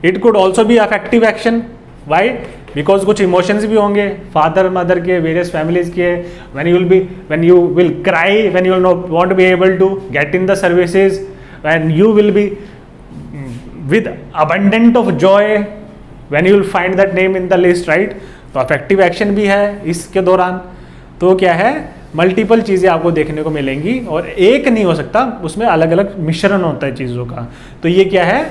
it could also be affective action, why, because कुछ इमोशंस भी होंगे फादर मदर के, वेरियस फैमिलीज के, when you will cry, when you will not want to be able to get in the services, when you will be with abundant of joy, when you will find that name in the list, right। तो affective action भी है इसके दौरान। तो क्या है, multiple चीज़ें आपको देखने को मिलेंगी और एक नहीं हो सकता, उसमें अलग अलग मिश्रण होता है चीज़ों का। तो ये क्या है,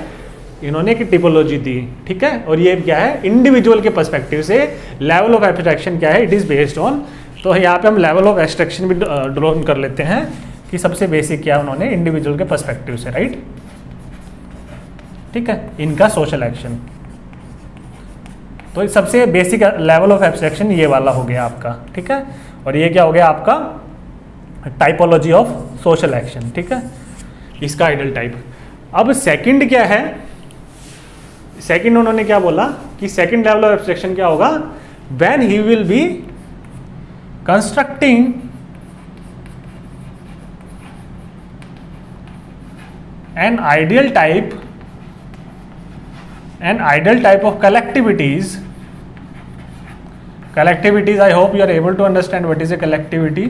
इन्होंने एक टिपोलॉजी दी, ठीक है। और ये क्या है, इंडिविजुअल के पर्सपेक्टिव से लेवल ऑफ एब्स्ट्रैक्शन क्या है, इट इज़ बेस्ड ऑन। तो यहाँ पे हम लेवल ऑफ एब्स्ट्रैक्शन भी ड्रॉ कर लेते हैं कि सबसे बेसिक क्या उन्होंने इंडिविजुअल के पर्सपेक्टिव से, राइट, ठीक है, इनका सोशल एक्शन। तो सबसे बेसिक लेवल ऑफ एब्स्ट्रैक्शन ये वाला हो गया आपका, ठीक है। और ये क्या हो गया आपका, टाइपोलॉजी ऑफ सोशल एक्शन, ठीक है। इसका आइडल टाइप। अब सेकंड क्या है, सेकंड उन्होंने क्या बोला कि सेकंड लेवल ऑफ एब्स्ट्रैक्शन क्या होगा, when he will be constructing an ideal type of collectivities. I hope you are able to understand what is a collectivity,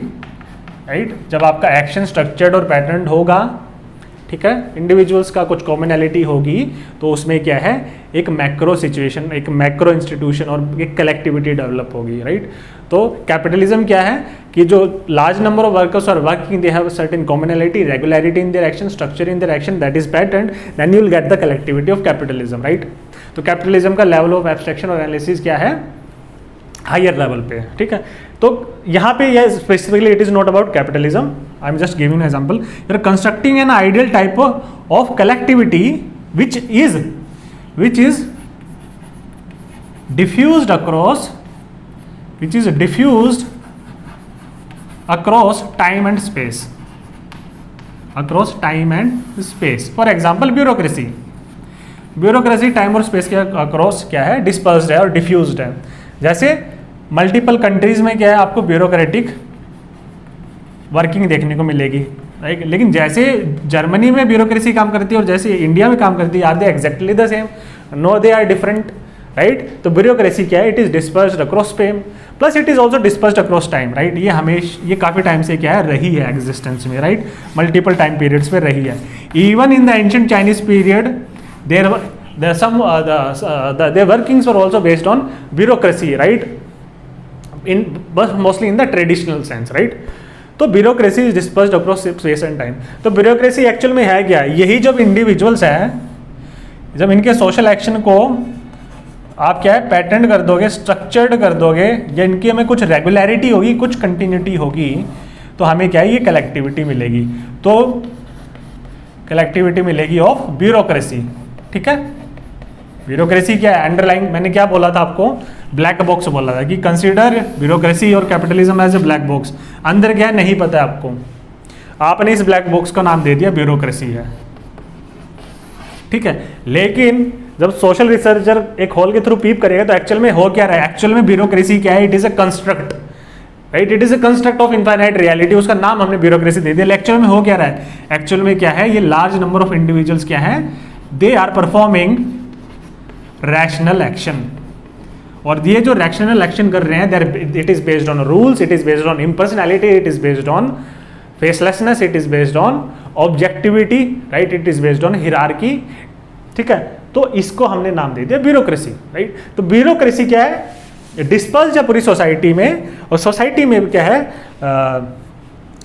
right? जब आपका एक्शन स्ट्रक्चर्ड और पैटर्न होगा, ठीक है, इंडिविजुअल्स का कुछ कॉमनैलिटी होगी, तो उसमें क्या है, एक मैक्रो सिचुएशन, एक मैक्रो इंस्टीट्यूशन और एक कलेक्टिविटी डेवलप होगी, राइट? तो कैपिटलिज्म क्या है कि जो large number of workers are working, they have certain commonality, regularity in their action, structure in their action, that is pattern, then you will get the collectivity of capitalism, right? तो capitalism का level of abstraction और analysis क्या है, higher level पे, ठीक है? तो यहाँ पे यह specifically it is not about capitalism, I am just giving an example, you are constructing an ideal type of collectivity which is diffused across time and space, for example bureaucracy time और space के across क्या है, dispersed है और diffused है। जैसे multiple countries में क्या है, आपको ब्यूरोक्रेटिक वर्किंग देखने को मिलेगी, राइट? लेकिन जैसे जर्मनी में ब्यूरोक्रेसी काम करती है और जैसे इंडिया में काम करती है, are they exactly the same? No, they are different, right? तो ब्यूरोक्रेसी क्या है, it is dispersed across span, plus it is also dispersed across time, right? ये काफी टाइम से क्या है, रही है एग्जिस्टेंस में, राइट? मल्टीपल टाइम पीरियड्स में रही है। Even in the ancient Chinese period their workings were also based on bureaucracy, right? But mostly in the traditional sense, right? तो bureaucracy is dispersed across space and time. तो bureaucracy actual में है क्या, यही जब इंडिविजुअल्स हैं, जब इनके सोशल एक्शन को आप क्या है, पैटर्न कर दोगे, स्ट्रक्चर्ड कर दोगे, या इनकी हमें कुछ रेगुलरिटी होगी, कुछ कंटिन्यूटी होगी, तो हमें क्या है, ये कलेक्टिविटी मिलेगी। तो कलेक्टिविटी मिलेगी ऑफ ब्यूरोक्रेसी, ठीक है? ब्यूरोक्रेसी क्या है, अंडरलाइन, मैंने क्या बोला था आपको, ब्लैक बॉक्स बोला था कि कंसीडर ब्यूरोक्रेसी और capitalism as a black box. अंदर क्या है नहीं पता है आपको, आपने इस ब्लैक बॉक्स का नाम दे दिया ब्यूरोक्रेसी है, ठीक है? लेकिन जब सोशल रिसर्चर एक होल के थ्रू पीप करेगा तो एक्चुअल में हो क्या रहा है, एक्चुअल में ब्यूरोक्रेसी क्या है, it is a construct, right? It is a construct of infinite reality, उसका नाम हमने ब्यूरोक्रेसी दे दिया। एक्चुअल में हो क्या रहा है, एक्चुअल में क्या है, ये लार्ज नंबर ऑफ इंडिविजुअल्स क्या है, they are performing rational action, और ये जो रैशनल एक्शन कर रहे हैं, it is based on rules, it is based on impersonality, it is based on facelessness, it is based on objectivity, right? It is based on hierarchy, ठीक है? तो इसको हमने नाम दे दिया ब्यूरोक्रेसी, राइट? तो ब्यूरोक्रेसी क्या है, डिस्पर्स है पूरी सोसाइटी में, और सोसाइटी में क्या है,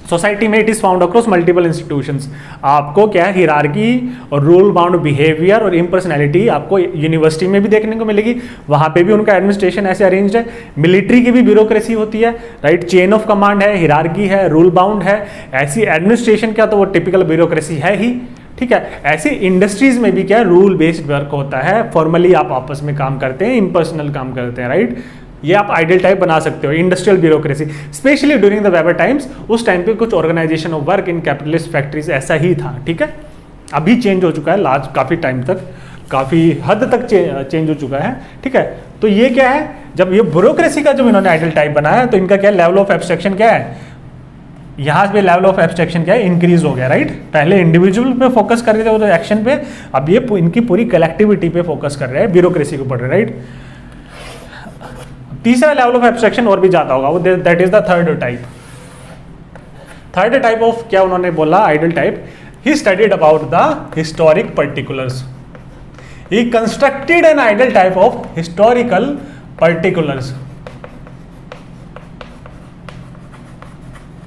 सोसाइटी में it is found across multiple institutions. आपको क्या है, हिरार्की और रूल बाउंड बिहेवियर और इम्पर्सनैलिटी आपको यूनिवर्सिटी में भी देखने को मिलेगी, वहाँ पे भी उनका एडमिनिस्ट्रेशन ऐसे अरेंज्ड है। मिलिट्री की भी ब्यूरोक्रेसी होती है, राइट? चेन ऑफ कमांड है, हिरार्की है, रूल बाउंड है, ऐसी एडमिनिस्ट्रेशन क्या, तो वो टिपिकल ब्यूरोक्रेसी है ही, ठीक है? ऐसे इंडस्ट्रीज में भी क्या, रूल बेस्ड वर्क होता है, फॉर्मली आप आपस में काम करते हैं, इम्पर्सनल काम करते हैं, राइट? ये आप आइडियल टाइप बना सकते हो। Industrial bureaucracy specially during the Weber times, उस टाइम पे कुछ organisation of work in capitalist factories ऐसा ही था, ठीक है? अभी चेंज हो चुका है, लार्ज काफ़ी टाइम तक, काफ़ी हद तक चेंज हो चुका है, ठीक है? तो ये क्या है, जब ये ब्यूरोक्रेसी का जब इन्होंने आइडियल टाइप बनाया, तो इनका क्या लेवल ऑफ एब्स्ट्रैक्शन क्या है, यहाँ पे लेवल ऑफ एब्स्ट्रैक्शन क्या है, इंक्रीज हो गया, राइट? पहले इंडिविजुअल पे फोकस कर रहे थे एक्शन पे, अब ये इनकी पूरी कलेक्टिविटी पे फोकस कर रहे हैं, ब्यूरोक्रेसी को पढ़ रहे हैं, राइट? तीसरा लेवल ऑफ एब्स्ट्रैक्शन और भी ज्यादा होगा, वो that is the third type. Third type of क्या उन्होंने बोला, ideal type, he studied about the historic particulars, he constructed N ideal type of historical particulars,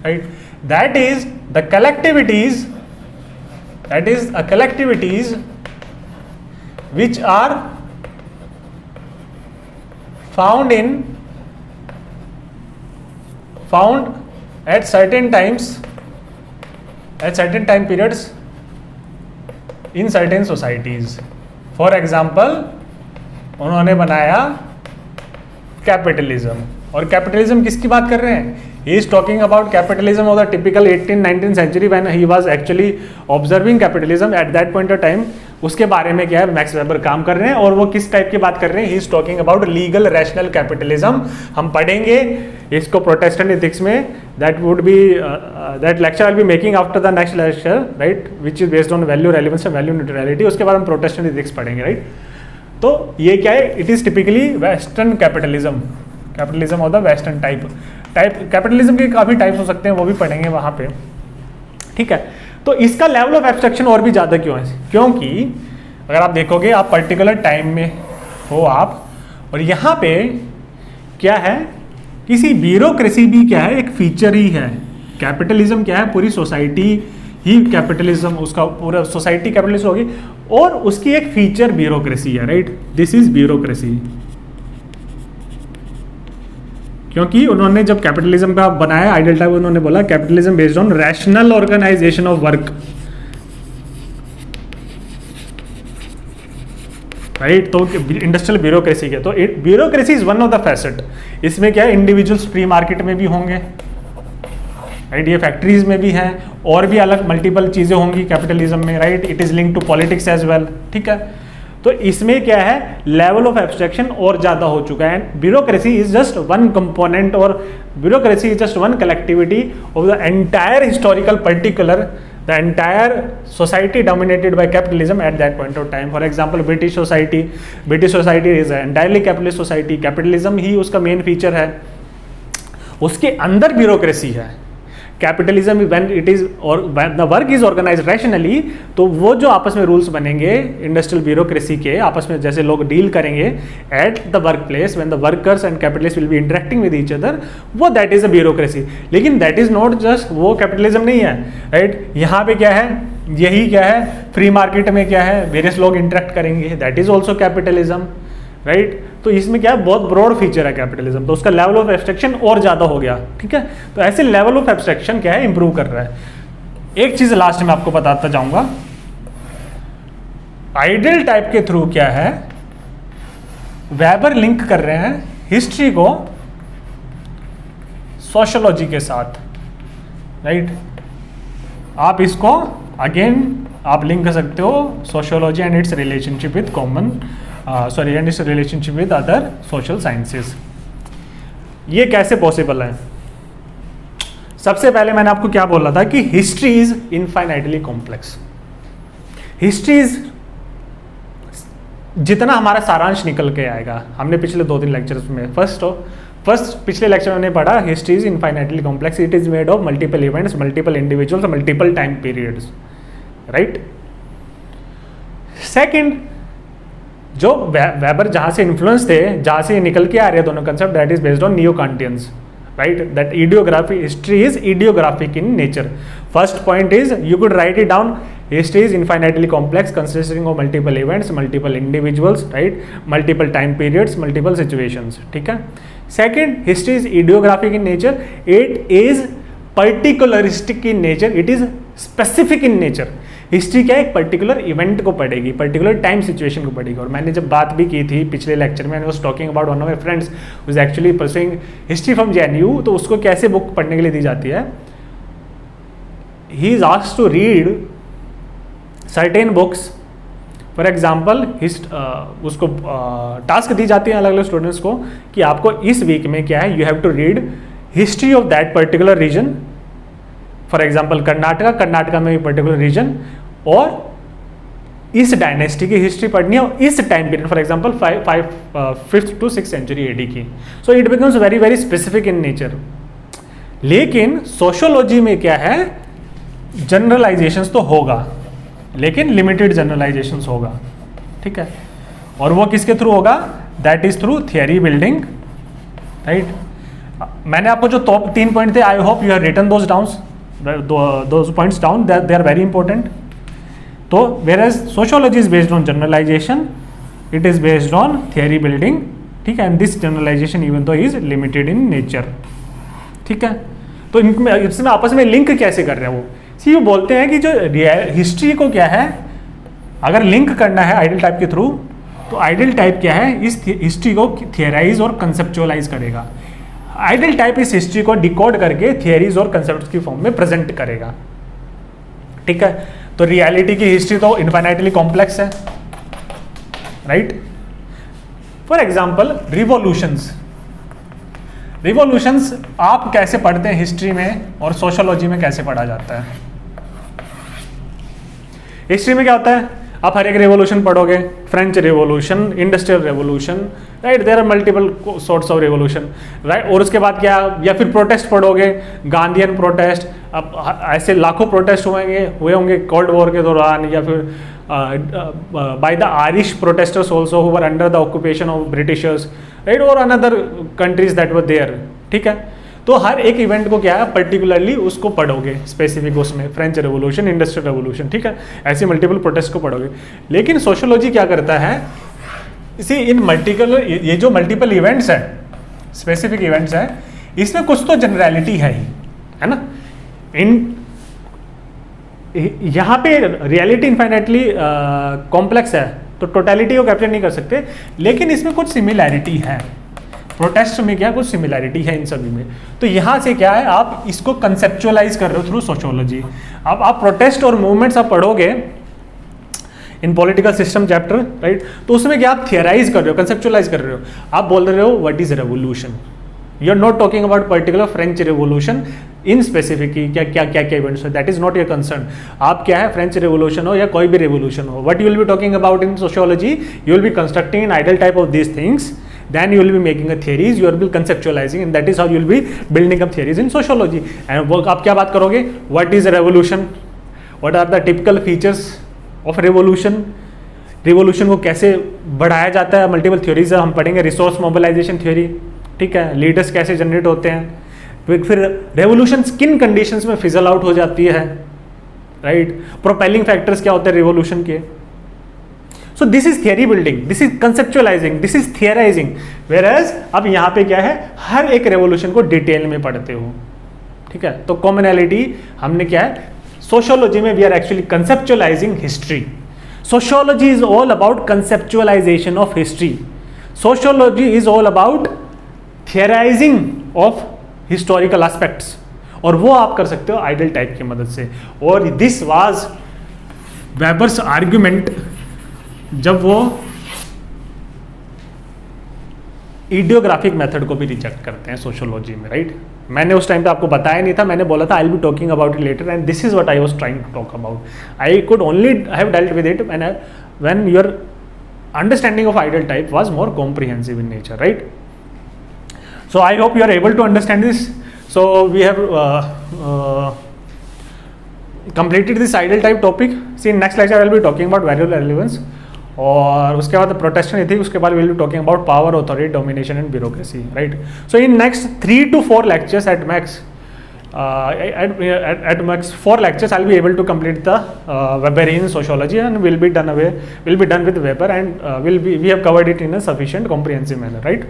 right? That is the collectivities, that is a collectivities which are found at certain times, at certain time periods in certain societies. For example, उन्होंने बनाया capitalism, और capitalism किसकी बात कर रहे हैं? He is talking about capitalism of the typical 18th-19th century when he was actually observing capitalism at that point of time. उसके बारे में क्या है मैक्स वेबर काम कर रहे हैं, और वो किस टाइप की बात कर रहे हैं? He is talking about legal rational capitalism. हम पढ़ेंगे इसको प्रोटेस्टेंट एथिक्स में, that would be that lecture I will be making after the next lecture, right, which is based on value relevance and value neutrality. उसके बाद हम Protestant ethics पढ़ेंगे, right. तो ये क्या है? It is typically western capitalism, capitalism of the western type. Capitalism के काफ़ी टाइप्स हो सकते हैं, वो भी पढ़ेंगे वहाँ पे, ठीक है। तो इसका लेवल ऑफ एब्स्ट्रैक्शन और भी ज़्यादा क्यों है? क्योंकि अगर आप देखोगे, आप पर्टिकुलर टाइम में हो आप, और यहाँ पे क्या है, किसी ब्यूरोक्रेसी भी क्या है, एक फीचर ही है। कैपिटलिज्म क्या है? पूरी सोसाइटी ही कैपिटलिज्म, उसका पूरा सोसाइटी कैपिटलिज्म होगी, और उसकी एक फीचर ब्यूरोक्रेसी है, राइट। This is bureaucracy. क्योंकि उन्होंने जब कैपिटलिज्म का बनाया आइडियल टाइप, उन्होंने बोला capitalism based on rational organisation of work, right. तो इंडस्ट्रियल ब्यूरोक्रेसी के, तो bureaucracy is one of the facet. इसमें क्या है, इंडिविजुअल्स फ्री मार्केट में भी होंगे, राइट, ये फैक्ट्रीज में भी हैं, और भी अलग मल्टीपल चीजें होंगी कैपिटलिज्म में, राइट। It is link to politics as well, ठीक है। तो इसमें क्या है, लेवल ऑफ एब्स्ट्रैक्शन और ज्यादा हो चुका है। Bureaucracy is just one component, और bureaucracy is just one collectivity of the entire historical particular, the entire society dominated by capitalism at that point of time. For example, British society is an entirely capitalist society. Capitalism ही उसका main feature है, उसके अंदर bureaucracy है। Capitalism when it is और the work is organised rationally, तो वो जो आपस में रूल्स बनेंगे इंडस्ट्रियल ब्यूरोक्रेसी के, आपस में जैसे लोग डील करेंगे at the work place, when the workers and capitalist will be interacting with each other, वो दैट इज अ ब्यूरोक्रेसी। लेकिन दैट इज नॉट जस्ट वो कैपिटलिज्म नहीं है, राइट। यहाँ पे क्या है, यही क्या है, फ्री मार्केट में क्या है, वेरियस लोग इंटरेक्ट करेंगे, that is also capitalism, right. तो इसमें क्या है, बहुत ब्रॉड फीचर है कैपिटलिज्म, तो उसका लेवल ऑफ एब्स्ट्रैक्शन और ज्यादा हो गया, ठीक है। तो ऐसे लेवल ऑफ एब्स्ट्रैक्शन क्या है, इंप्रूव कर रहा है। एक चीज लास्ट में आपको बताता जाऊंगा, आइडियल टाइप के थ्रू क्या है, वेबर लिंक कर रहे हैं हिस्ट्री को सोशियोलॉजी के साथ, राइट। आप इसको अगेन आप लिंक कर सकते हो sociology and it's relationship with common and it's relationship with other social sciences. ये कैसे पॉसिबल है? सबसे पहले मैंने आपको क्या बोला था कि history is infinitely complex. History is, जितना हमारा सारांश निकल के आएगा, हमने पिछले 2-3 लेक्चर्स में फर्स्ट पिछले लेक्चर में पढ़ा, history is infinitely complex, it is made of multiple events, multiple individuals, multiple time periods, right. Second, जो वेबर जहां से इन्फ्लुएंस थे, जहां से निकल के आ रहे हैं दोनों concept, that is based on neo Kantians, right, that idiography, history is idiographic in nature. First point is, you could write it down, history is infinitely complex consisting of multiple events, multiple individuals, right, multiple time periods, multiple situations, ठीक है। Second, history is idiographic in nature, it is particularistic in nature, it is specific in nature. History क्या है, एक particular event को पढ़ेगी, particular time situation को पढ़ेगी। और मैंने जब बात भी की थी पिछले लेक्चर में, I was talking about one of my friends who is actually pursuing history from JNU, तो उसको कैसे बुक पढ़ने के लिए दी जाती है, he is asked to read certain books. For example उसको टास्क दी जाती है अलग अलग स्टूडेंट्स को कि आपको इस वीक में क्या है, you have to read history of that particular region. For example Karnataka में पर्टिकुलर रीजन, और इस डायनेस्टी की हिस्ट्री पढ़नी है, और इस time period, for example 5th to 6th century AD की। So it becomes very very specific in nature. लेकिन सोशियोलॉजी में क्या है, जनरलाइजेशंस तो होगा, लेकिन लिमिटेड जनरलाइजेशंस होगा, ठीक है। और वो किसके थ्रू होगा, that is through theory building, right. मैंने आपको जो टॉप 3 पॉइंट थे, I hope you have written those points down, they are very important. तो whereas sociology is based on generalization, it is based on theory building, ठीक है, and this generalization even though is limited in nature, ठीक है। तो इसमें आपस में link कैसे कर रहे हैं वो बोलते हैं कि जो हिस्ट्री को क्या है, अगर लिंक करना है आइडियल टाइप के थ्रू, तो आइडियल टाइप क्या है, इस हिस्ट्री को थियराइज और कंसेप्चुअलाइज करेगा। आइडल टाइप इस हिस्ट्री को डिकोड करके थियरीज और कंसेप्ट्स की फॉर्म में प्रेजेंट करेगा, ठीक है। तो रियलिटी की हिस्ट्री तो इनफाइनाइटली कॉम्प्लेक्स है, राइट। फॉर एग्जाम्पल रिवॉल्यूशंस आप कैसे पढ़ते हैं हिस्ट्री में और सोशियोलॉजी में कैसे पढ़ा जाता है? हिस्ट्री में क्या होता है, आप हर एक रेवोल्यूशन पढ़ोगे, French revolution, industrial revolution, right, there are multiple sorts of revolution, right. और उसके बाद क्या, या फिर प्रोटेस्ट पढ़ोगे, गांधीयन प्रोटेस्ट, अब ऐसे लाखों प्रोटेस्ट हुए होंगे कोल्ड वॉर के दौरान, या फिर by the Irish protesters also who were under the occupation of Britishers, right, और another countries that were there, ठीक है। तो हर एक इवेंट को क्या है, पर्टिकुलरली उसको पढ़ोगे, स्पेसिफिक उसमें फ्रेंच रेवोल्यूशन, इंडस्ट्रियल रेवोल्यूशन, ठीक है, ऐसे मल्टीपल प्रोटेस्ट को पढ़ोगे। लेकिन सोशियोलॉजी क्या करता है, इसी इन ये जो मल्टीपल इवेंट्स है, स्पेसिफिक इवेंट्स है, इसमें कुछ तो जनरलिटी है ही, है ना। यहाँ पे रियलिटी इनफाइनाइटली कॉम्प्लेक्स है, तो टोटलिटी को कैप्चर नहीं कर सकते, लेकिन इसमें कुछ सिमिलैरिटी है। प्रोटेस्ट में क्या, कुछ सिमिलैरिटी है इन सभी में। तो यहाँ से क्या है, आप इसको कंसेप्चुअलाइज कर रहे हो थ्रू सोशियोलॉजी। अब आप प्रोटेस्ट और मूवमेंट्स आप पढ़ोगे इन पॉलिटिकल सिस्टम चैप्टर, राइट, तो उसमें क्या आप थियराइज कर रहे हो, कंसेप्चुअलाइज कर रहे हो। आप बोल रहे हो what is revolution, you are not talking about particular French revolution in specific क्या क्या क्या क्या इवेंट्स है, that is not your concern. आप क्या है, फ्रेंच रेवोल्यूशन हो या कोई भी रेवोल्यूशन हो, what you will be talking about in sociology, you will be constructing an ideal type of these things, then you will be making a theories, you will be conceptualizing, and that is how you will be building up theories in sociology. And वो आप क्या बात करोगे, what is a revolution, what are the typical features of revolution, revolution को कैसे बढ़ाया जाता है, मल्टीपल थ्योरीज हम पढ़ेंगे, रिसोर्स मोबिलाइजेशन थ्योरी, ठीक है, लीडर्स कैसे जनरेट होते हैं, फिर रेवोल्यूशन किन कंडीशंस में फिजल आउट हो जाती है, राइट, प्रोपेलिंग फैक्टर्स क्या होते हैं रेवोल्यूशन के। So this is theory building, this is conceptualizing, this is theorizing, whereas अब यहाँ पे क्या है, हर एक रेवोल्यूशन को डिटेल में पढ़ते हो, ठीक है। तो कॉमनैलिटी हमने क्या है, सोशियोलॉजी में we are actually conceptualising history. Sociology is all about conceptualisation of history, sociology is all about theorising of historical aspects, और वो आप कर सकते हो आइडल टाइप की मदद से। और दिस वाज वेबर्स आर्ग्यूमेंट जब वो इडियोग्राफिक मेथड को भी रिजेक्ट करते हैं सोशियोलॉजी में, राइट। मैंने उस टाइम पे आपको बताया नहीं था, मैंने बोला था I will be talking about it later, and this is what I was trying to talk about. I could only have dealt with it when your understanding of ideal type was more comprehensive in nature, right. So I hope you are able to understand this. So we have completed this ideal type topic. See, in next lecture I will be talking about value relevance, और उसके बाद Protestant ethics, उसके बाद will be talking about power, authority, domination and bureaucracy, right. So in next 3 to 4 lectures at max, at max 4 lectures I'll be able to complete the Weberian sociology, and we'll be done with Weber, and we have covered it in a sufficient comprehensive manner, right.